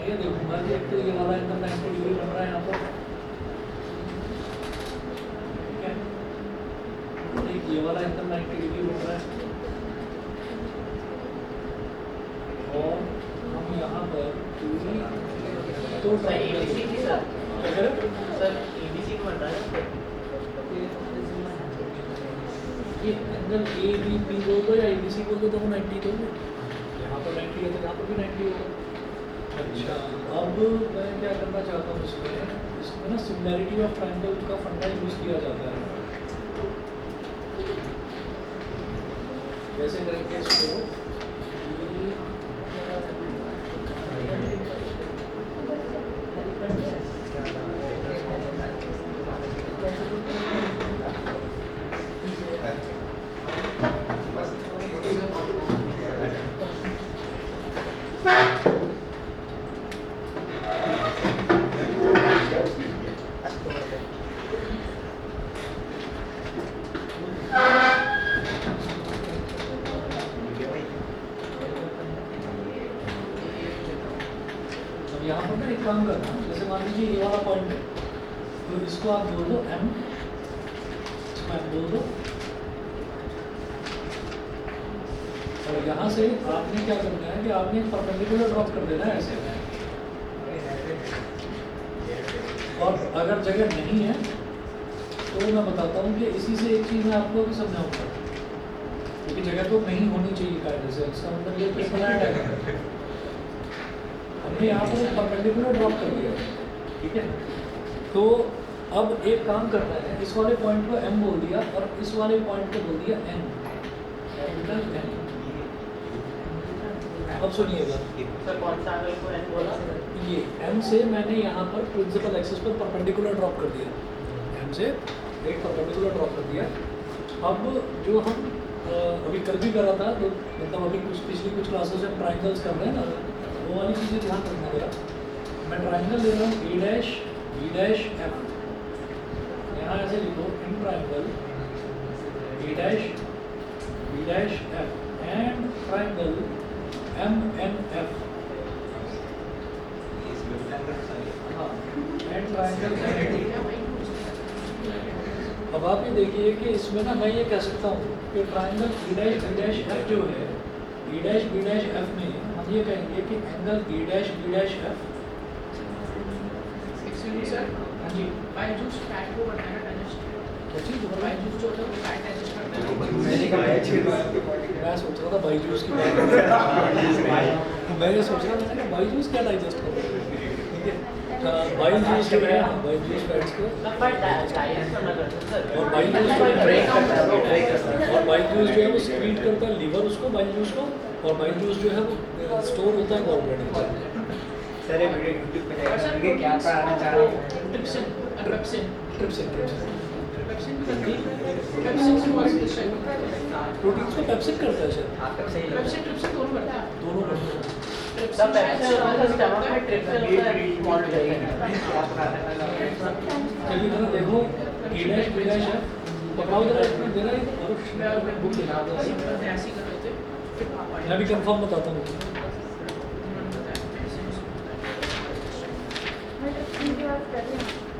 ये देखूंगा कि एक तो ये वाला एकदम 90 डिग्री बन रहा है यहाँ पर, ठीक है, एक ये वाला एकदम 90 डिग्री बन रहा है, और हम यहाँ पर तो सर एबीसी की सर क्या करें, सर एबीसी को बन रहा है ये एंगल ए बी पी बोल दो या ए बी सी बोल दो, तो वो 90 दोगे, यहाँ पर 90 है तो यहाँ पर भी 90 होगा। अच्छा, अब मैं क्या करना चाहता हूँ इसमें ना सिमिलैरिटी ऑफ ट्रायंगल का फंडा यूज़ किया जाता है। कैसे करेंगे इसको, यहाँ पर ना एक काम करना, जैसे मान लीजिए ये वाला पॉइंट है, तो इसको आप बोल दो M, इसको M बोल दो, और यहाँ से आपने क्या करना है कि आपने एक परपेंडिकुलर ड्रॉप कर देना है ऐसे, और अगर जगह नहीं है तो मैं बताता हूँ कि इसी से एक चीज़ मैं आपको भी समझाऊंगा, क्योंकि जगह तो नहीं होनी चाहिए कायदे से, इसका मतलब ये कि फ्लैट है, हमने यहाँ पर एक परपेंडिकुलर ड्रॉप कर दिया, ठीक है। तो अब एक काम करना है, इस वाले पॉइंट को M बोल दिया और इस वाले पॉइंट को बोल दिया N, कैपिटल N। अब सुनिएगा, सर कौन सा एंगल को n बोला? ये M से मैंने यहाँ पर प्रिंसिपल एक्सिस पर परपेंडिकुलर ड्रॉप कर दिया, M से एक परपेंडिकुलर ड्रॉप कर दिया। अब जो हम अभी कल भी करा था, तो मतलब अभी पिछली कुछ क्लासेस में ट्राइंगल्स कर रहे हैं ना, वो वाली चीज़ें ध्यान रखना जरा। मैं ट्राइंगल ले रहा हूँ A dash B dash F, यहाँ ऐसे लिखो in triangle A dash B dash F and triangle MNF, हाँ एंड ट्राइंगल MNF। अब आप ये देखिए कि इसमें ना मैं ये कह सकता हूँ कि triangle E dash B dash F जो है, E dash B dash F में हम ये कहेंगे कि angle E dash B dash F, Excuse me, sir. हाँ जी बायजूस फैट को बनाना डाइजेस्ट, क्या चीज़ दोबारा? बायजूस जो होता है वो फैट डाइजेस्ट करता है। मैं सोच रहा था बाईजूस की बात, तो मैं ये सोच रहा था कि बाईजूस क्या डाइजेस्ट कर रहा है, ठीक है। बाईजूस जो है बाईजूस फैट्स को, पर डाइजेस्ट करना करता है सर, और बाईजूस जो ब्रेक है करता है, वो ब्रेक करता है। और बाईजूस जो है वो स्क्रीट करता है लीवर उसको, बाईजूस को, और बाईजूस जो है वो स्टोर होता है गॉलब्लैडर में। सर ये वीडियो यूट्यूब पे जाएगा, ठीक है, क्या पढ़ाना चाह रहे हैं? ट्रिप्सिन और पेप्सिन, ट्रिप्सिन पेप्सिन भी करती है, पेप्सिन से मॉइस्चराइज करता है, प्रोटीन्स को पेप्सिन करता है शायद, आप तक सही लगा। पेप्सिन ट्रिप्सिन दोनों करता है। दोनों करते हैं। सब पेप्सिन होता है, स्टमक में ट्रिप्सिन होता है, स्मॉल चलिए जरा देखो E डैश B डैश है, पकड़ाओ जरा इसमें देना है, और मैं बुक दिखा दो, ऐसे ही कर रहे थे, फिर पापा आए। मैं भी कंफर्म बताता हूँ।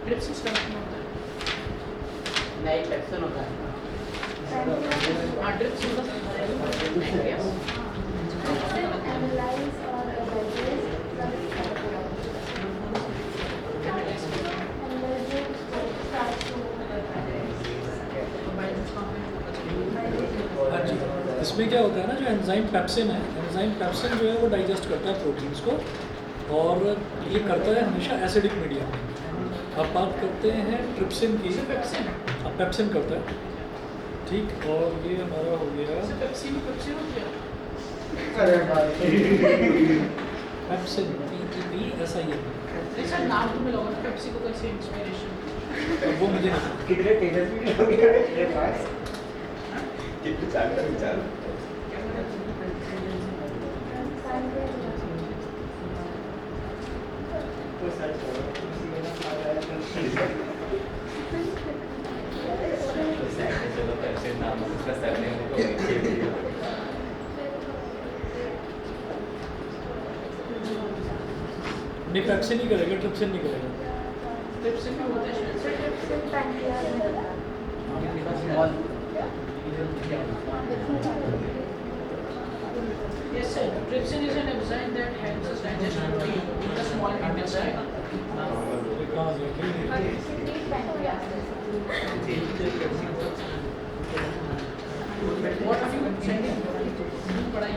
ट्रिप्सिन स्टमक में होता है, नहीं पेप्सिन होता है। हाँ ट्रिप्सिन का हाँ जी, इसमें क्या होता है ना, जो एंजाइम पेप्सिन है, एंजाइम पेप्सिन जो है वो डाइजेस्ट करता है प्रोटीन्स को, और ये करता है हमेशा एसिडिक मीडियम में। अब बात करते हैं ट्रिप्सिन की, पेप्सिन, अब पेप्सिन करता है, ठीक, और ये हमारा हो गया पेप्सिन हो गया। पेप्सिन, PEPSIN, ऐसा नाम तो मिला होगा पेप्सी को कैसे इंस्पिरेशन। वो मुझे नहीं। कितने तेजस्वी लोग हैं मेरे पास। कितने चालता विचार तो सर्च करो, नहीं पेप्सिन नहीं करेगा, ट्रिप्सिन नहीं करेगा। ट्रिप्सिन में होता है शायद। Yes, sir. Trypsin is an enzyme that helps us digest protein in the small intestine. कहाँ गया, कहीं नहीं। What are you sending? पढ़ाई।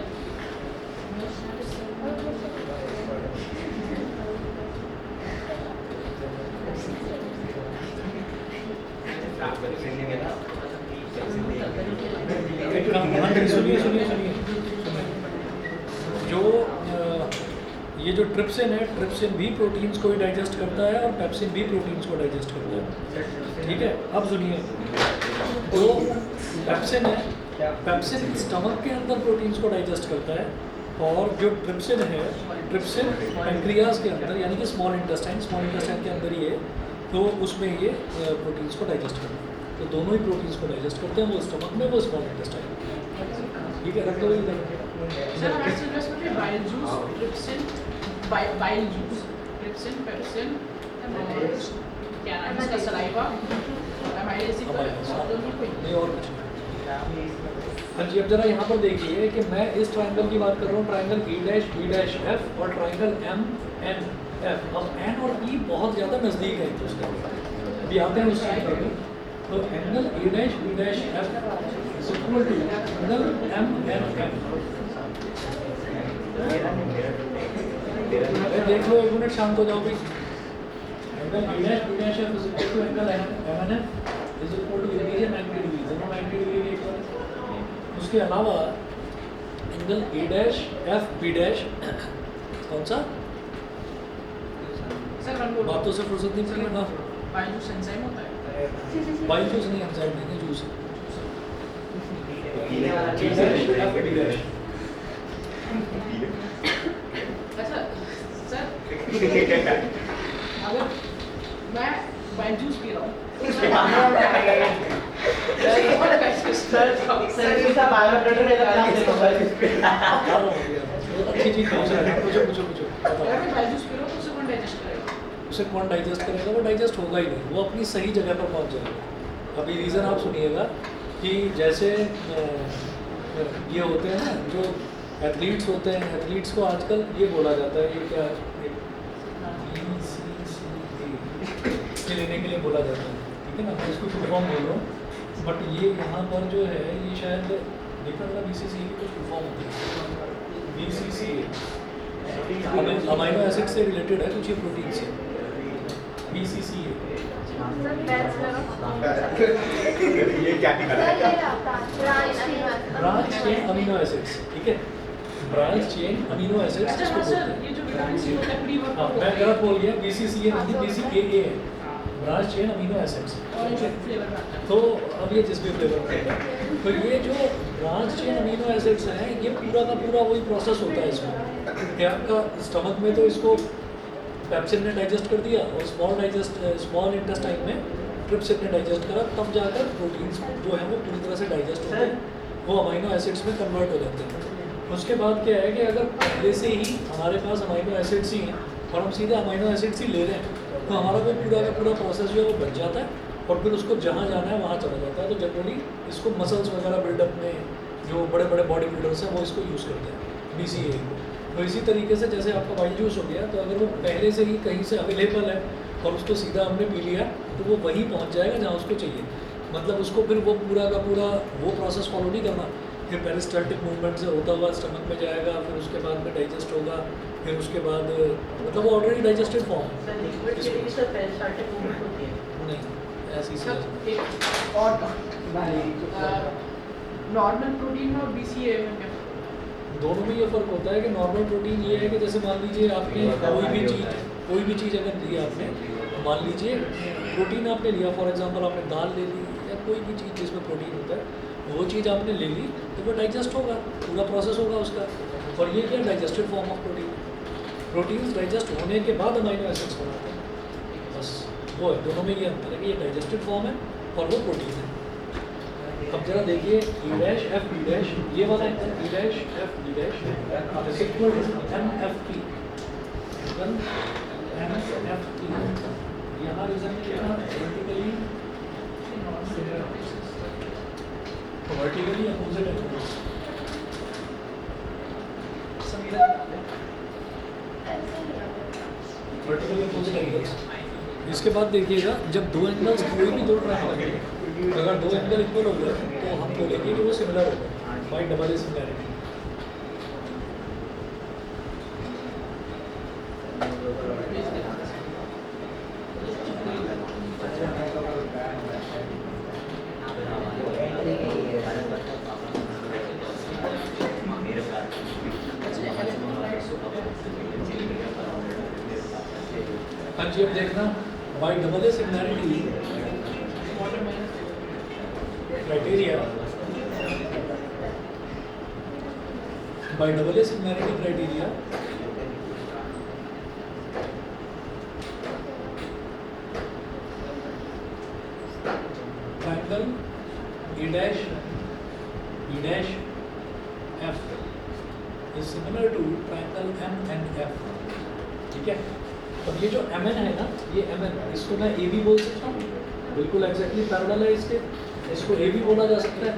एक काम, हाँ जी, सुनिए सुनिए सुनिए, जो ये जो ट्रिप्सिन है, ट्रिप्सिन भी प्रोटीन्स को ही डाइजेस्ट करता है और पेप्सिन भी प्रोटीन्स को डाइजेस्ट करता है, ठीक है। अब सुनिए, तो पेप्सिन है, पेप्सिन स्टमक के अंदर प्रोटीन्स को डाइजेस्ट करता है, और जो ट्रिप्सिन है, ट्रिप्सिन पैंक्रियाज के अंदर, यानी कि स्मॉल इंटेस्टाइन के अंदर ही है, तो उसमें ये प्रोटीन्स को डाइजेस्ट करता है। तो दोनों ही प्रोटीन्स को डाइजेस्ट करते हैं, वो स्टमक में, वो स्मॉल इंटेस्टाइन, ठीक है। रख दो इधर। Sir, hamaरे syllabus में bile juice, trypsin, bile juice, trypsin, pepsin, क्या नाम है इसका, सलाइवा, एमाइलेसिक, नहीं और कुछ नहीं। हाँ जी, अब जरा यहाँ पर देखिए कि मैं इस ट्रायंगल की बात कर रहा हूँ, triangle E dash B dash F और ट्रायंगल एम एन एफ। अब एन और ई बहुत ज़्यादा नज़दीक है एक दूसरे के। अभी आते हैं उस चीज़ पर भी। तो angle A dash B dash F is equal to angle M N F. देख लो, एक मिनट शांत हो जाओ भाई। Angle A dash B dash F is equal to angle M N F is equal to 90 degree, दोनों 90 degree के equal है। उसके अलावा angle A dash F B dash कौन सा, सर हम लोग बातों से फुर्सत नहीं मिलेगा। बायोजूस एंजाइम होता है, बाई जूस नहीं, एंजाइम नहीं, जूस अच्छा सर अगर मैं बायोजूस पी रहा हूँ अच्छी चीज़ पूछ रहा है, पूछो पूछो पूछो अगर बताओ। मैं बायोजूस पी रहा हूँ तो उसे कौन डाइजेस्ट करेगा? उसे कौन डाइजेस्ट करेगा? वो डाइजेस्ट होगा ही नहीं, वो अपनी सही जगह पर पहुंच जाएगा। अभी रीज़न आप सुनिएगा कि जैसे ये होते हैं ना जो एथलीट्स होते हैं, एथलीट्स को आजकल ये बोला जाता है, ये क्या BCCA लेने के लिए बोला जाता है, ठीक है ना, मैं इसको फुल फॉर्म बोल रहा हूँ, बट ये यहाँ पर जो है ये शायद देखा था BCCA की कुछ फुल फॉर्म होती है। BCCA अमाइनो एसिड से रिलेटेड है कुछ, ये प्रोटीन से। BCCA ये क्या निकाला? ब्रांच चेन अमीनो एसिड्स, ठीक है, ब्रांच चेन अमीनो एसिड्स अच्छा इसको हाँ बोलते सर, हैं। ये जो विटामिन सी होता है प्री हाँ, मैं गलत बोल गया, BCCA नहीं, BCAA है, branch chain amino acids. Orange flavour में आता है। तो अब ये जिस भी फ्लेवर में है, तो ये जो ब्रांच चेन अमीनो एसिड्स हैं, ये पूरा का पूरा वही प्रोसेस होता है इसमें कि आपका स्टमक में तो इसको पेप्सिन ने डाइजेस्ट कर दिया और स्मॉल इंटेस्टाइन में ट्रिप्सिन ने डाइजेस्ट करा, तब जाकर प्रोटीन्स जो है वो पूरी तरह से डाइजेस्ट होते हैं, वो अमीनो एसिड्स में कन्वर्ट हो जाते हैं। उसके बाद क्या है कि अगर पहले से ही हमारे पास अमीनो एसिड्स ही हैं और हम सीधे अमीनो एसिड्स ही ले रहे हैं, तो हमारा वो पूरा का पूरा प्रोसेस जो है वो बच जाता है और फिर उसको जहाँ जाना है वहाँ चला जाता है। तो जनरली इसको मसल्स वगैरह बिल्डअप में जो बड़े बड़े बॉडी बिल्डर्स हैं वो इसको यूज़ करते हैं, BCAA को। तो इसी तरीके से जैसे आपका बाई जूस हो गया, तो अगर वो पहले से ही कहीं से अवेलेबल है और उसको सीधा हमने पी लिया तो वो वहीं पहुँच जाएगा जहाँ उसको चाहिए। मतलब उसको फिर वो पूरा का पूरा वो प्रोसेस फॉलो नहीं करना, फिर पेरिस्टाल्टिक मूवमेंट से होता हुआ स्टमक में जाएगा, फिर उसके बाद में डाइजेस्ट होगा, फिर उसके बाद मतलब वो already digested form sir liquid के लिए सर पेरिस्टाल्टिक मूवमेंट होती है। नहीं, ऐसी सर चीज़ एक और नॉर्मल प्रोटीन और BCAA में क्या? दोनों में ये फ़र्क होता है कि नॉर्मल प्रोटीन ये है कि जैसे मान लीजिए आपने कोई भी चीज़ अगर ली आपने, मान लीजिए प्रोटीन आपने लिया, फॉर एग्जांपल आपने दाल ले ली या कोई भी चीज़ जिसमें प्रोटीन होता है, वो चीज़ आपने ले ली तो वो डाइजेस्ट होगा, पूरा प्रोसेस होगा उसका। और ये क्या digested form of protein, proteins digest होने के बाद अमीनो एसिड्स बनाते हैं, बस वो है। दोनों में ये अंतर है कि ये डाइजेस्टेड फॉर्म है और वो प्रोटीन है। अब जरा देखिए E dash F B dash, ये वाला है E dash F B dash is equal to MFP, MFP। यहाँ रीजन क्या है, vertically opposite angles. Vertically opposite angles. इसके बाद देखिएगा जब दो एंगल्स कोई भी दो ट्रायंगल, अगर दो एंगल इक्वल हो गए तो हम बोलेंगे कि वो सिमिलर हो गए बाय डबल ए सिमिलैरिटी। हाँ जी, अब देखना bye double A similarity criteria, bye double A similarity criteria triangle A dash B dash F is similar to triangle M and F, ठीक है। और ये जो mn है ना, ये mn, इसको मैं a भी बोल सकता हूँ, बिल्कुल एग्जैक्टली पैरेलल है इसके, इसको a भी बोला जा सकता है।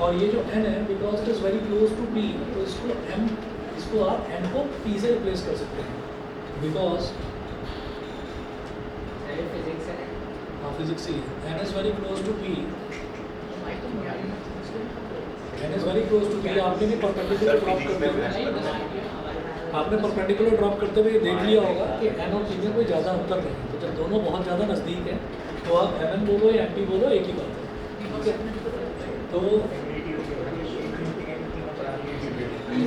और ये जो n है, because it is very close to p, तो इसको आप n को p से रिप्लेस कर सकते हैं, बिकॉज फिजिक्स है हाँ फिजिक्स ही n is very close to p, n is very close to p। आपने भी परपेंडिकुलर ड्रॉप करते हुए ड्रॉप करते हुए देख लिया होगा कि n और p में कोई ज़्यादा अंतर नहीं है। तो जब दोनों बहुत ज़्यादा नज़दीक हैं तो आप mn बोलो या mp बोलो, एक ही बात है, ठीक है। तो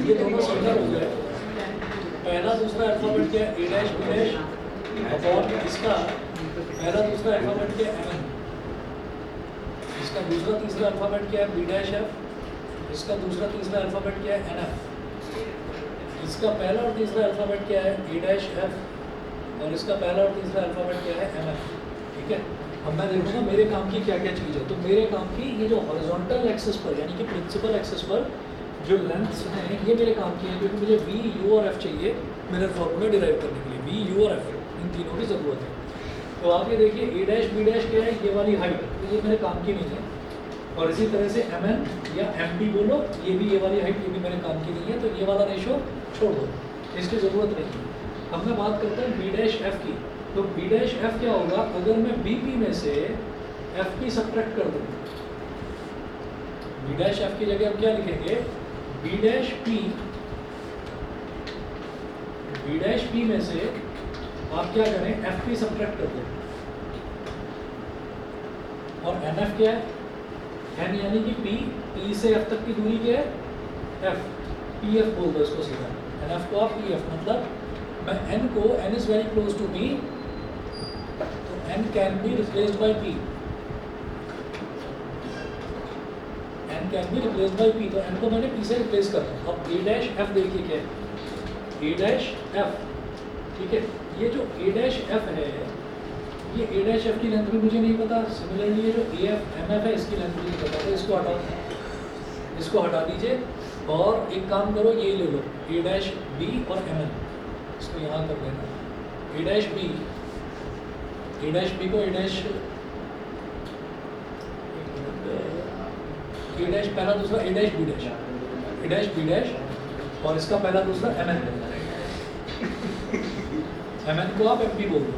ये दोनों सिमिलर हो गए। पहला दूसरा अल्फाबेट क्या है, a dash b dash upon इसका पहला दूसरा अल्फाबेट क्या है mn, इसका दूसरा तीसरा अल्फाबेट क्या है b डैश f, इसका दूसरा तीसरा अल्फाबेट क्या है nf, इसका पहला और तीसरा अल्फाबेट क्या है a डैश f, और इसका पहला और तीसरा अल्फाबेट क्या है mf, ठीक है। अब मैं देखूंगा मेरे काम की क्या क्या चीज़ है। तो मेरे काम की ये जो हॉरिजॉन्टल एक्सिस पर यानी कि प्रिंसिपल एक्सिस पर जो लेंथ्स हैं ये मेरे काम की हैं, क्योंकि मुझे v, u और f चाहिए मेरे फॉर्मूला डिराइव करने के लिए। v, u और f इन तीनों की ज़रूरत है। तो आप ये देखिए a डैश b डैश क्या है, ये वाली हाइट, तो ये मेरे काम की नहीं है। और इसी तरह से mn या mp बोलो, ये भी ये वाली हाइट, ये भी मेरे काम की नहीं है। तो ये वाला रेशो छोड़ दो, इसकी ज़रूरत नहीं है। अब मैं बात करता हूँ b डैश f की। तो b डैश f क्या होगा, अगर मैं bp में से fp सब्ट्रैक्ट कर दूँ, b डैश f की जगह हम क्या लिखेंगे, b डैश p में से आप क्या करें, fp सब्ट्रैक्ट कर दो। और nf क्या है, n यानी कि p से f तक की दूरी क्या है, f, pf बोल दो इसको सीधा, nf को आप pf, मतलब मैं n को, n is very close to p, तो n can be replaced by p, n can be replaced by p, तो n को मैंने p से रिप्लेस कर दिया। अब a डैश f देखिए क्या है, a डैश f, ठीक है। ये जो a डैश f है, ये a डैश f की लेंथ भी मुझे नहीं पता। सिमिलरली ये जो a f m f है, इसकी लेंथ भी नहीं पता, तो इसको हटा दीजिए। और एक काम करो, ये ले लो a डैश b और mn, इसको यहाँ कर देना, a डैश b को a डैश पहला दूसरा a डैश b डैश और इसका पहला दूसरा mn को आप mp बोल दो।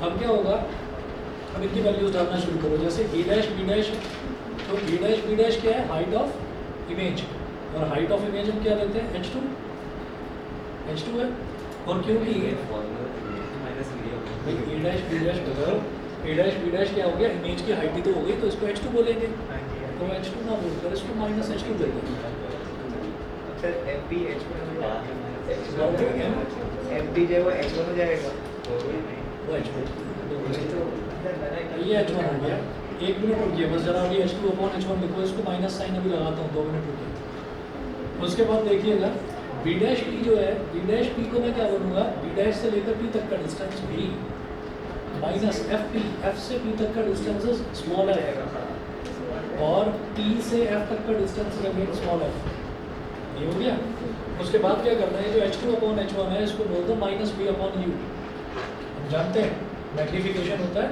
अब क्या होगा, अब इनकी वैल्यूज डालना शुरू करो। जैसे a डैश b डैश, तो a डैश b डैश क्या है, हाइट ऑफ इमेज, और हाइट ऑफ इमेज हम क्या लेते हैं, h2 है। और क्योंकि a डैश b डैश क्या हो गया, इमेज की हाइट ही तो हो गई, तो इसको h2 बोलेंगे। तो h2 ना बोलकर इसको माइनस h2 ले देंगे। सर mp h1 हो जाएगा, mp जो है वो h1 हो जाएगा, वो h1 ये h1 हो गया। 1 मिनट रुकिए बस जरा, अभी h2 अपॉन h1 लिखो, इसको माइनस साइन अभी लगाता हूँ, 2 मिनट रुकिए। उसके बाद देखिएगा b डैश p जो है, b डैश p को मैं क्या बोलूँगा, b डैश से लेकर p तक का distance b minus fp, f से p तक का डिस्टेंस स्मॉल है, और p से f तक का डिस्टेंस रमेन स्मॉल f। ये हो गया। उसके बाद क्या करना है, जो h2 अपॉन h1 है, इसको बोल दो माइनस b अपॉन u। हम जानते हैं मैग्नीफिकेशन होता है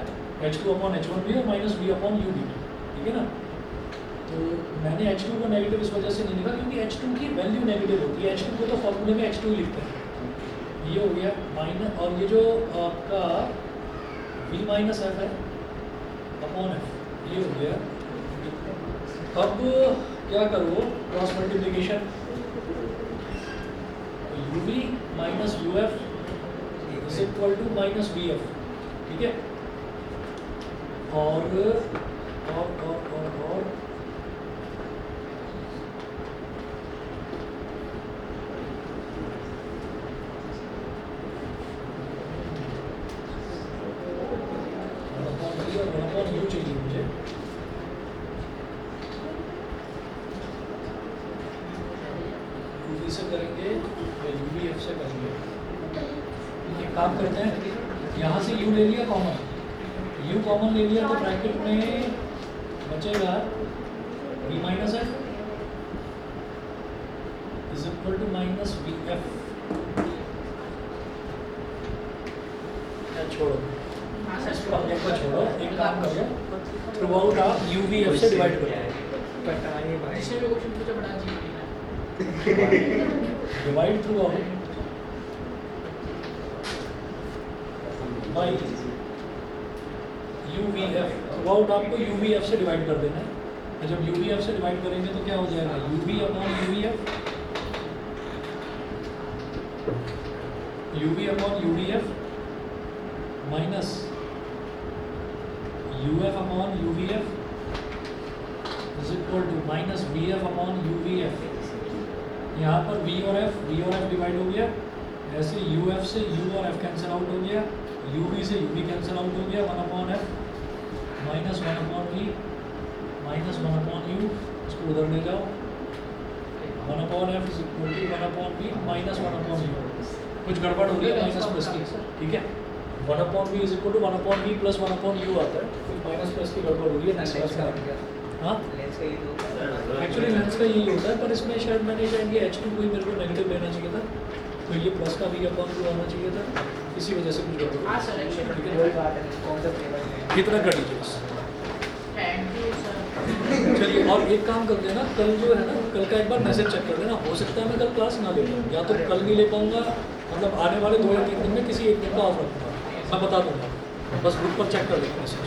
h2 अपॉन h1 भी और माइनस b अपॉन u भी, ठीक है ना। तो मैंने h2 को नेगेटिव इस वजह से नहीं लिखा क्योंकि h2 की वैल्यू नेगेटिव होती है, h2 को तो फॉर्मूले में h2 लिखते हैं। ये हो गया माइनस, और ये जो आपका v माइनस f है अपॉन f, ये हो गया। अब क्या करो, cross multiplication, uv minus uf is equal to minus vf, ठीक है। और u चाहिए मुझे, uv से करेंगे या uvf से करेंगे। एक काम करते हैं, यहाँ से u ले लिया कॉमन, u कॉमन ले लिया, तो ब्रैकेट में बचेगा v minus f is equal to minus v f. छोड़ो हाँ सर इसको अपने को छोड़ो, एक काम करो थ्रू आउट आप UVF से डिवाइड करो, पता नहीं भाई जिसमें भी क्वेश्चन पूछा बड़ा अजीब है। Divide through out by UVF, through out आपको UVF से डिवाइड कर देना है। और जब UVF से डिवाइड करेंगे तो क्या हो जाएगा, UV upon UVF, UV upon UVF minus UF upon UVF is equal to minus VF upon UVF। यहाँ पर V और F डिवाइड हो गया, ऐसे UF से U और F कैंसिल आउट हो गया, UV से UV कैंसिल आउट हो गया, 1 upon F minus 1 upon V minus 1 upon U, इसको उधर ले जाओ, 1 upon F is equal to 1 upon V minus 1 upon U। कुछ गड़बड़ हो गई है माइनस प्लस की, ठीक है। 1 upon V is equal to 1 upon V plus 1 upon U आता है, कुछ माइनस प्लस की गड़बड़ हो रही है नेक्स्ट क्लास में। हाँ लेंस का ये तो एक्चुअली लेंस का यही होता है, पर इसमें शायद मैंने शायद ये H2 को ही मेरे को नेगेटिव लेना चाहिए था, तो ये प्लस का V अपॉन 2 आना चाहिए था, इसी वजह से कुछ गड़बड़ हाँ सर एक्चुअली ठीक वही है। बात है, कौन सा फ्लेवर है कितना कर दीजिए बस। Thank you sir. चलिए और एक काम करते हैं ना, कल जो है ना, कल का एक बार मैसेज चेक कर देना, हो सकता है मैं कल क्लास ना ले पाऊँ, या तो कल नहीं ले पाऊँगा, मतलब आने वाले 2 या 3 दिन में किसी एक दिन का ऑफ रखूँगा, मैं बता दूँगा, बस ग्रुप पर चेक कर लेंगे मैसेज।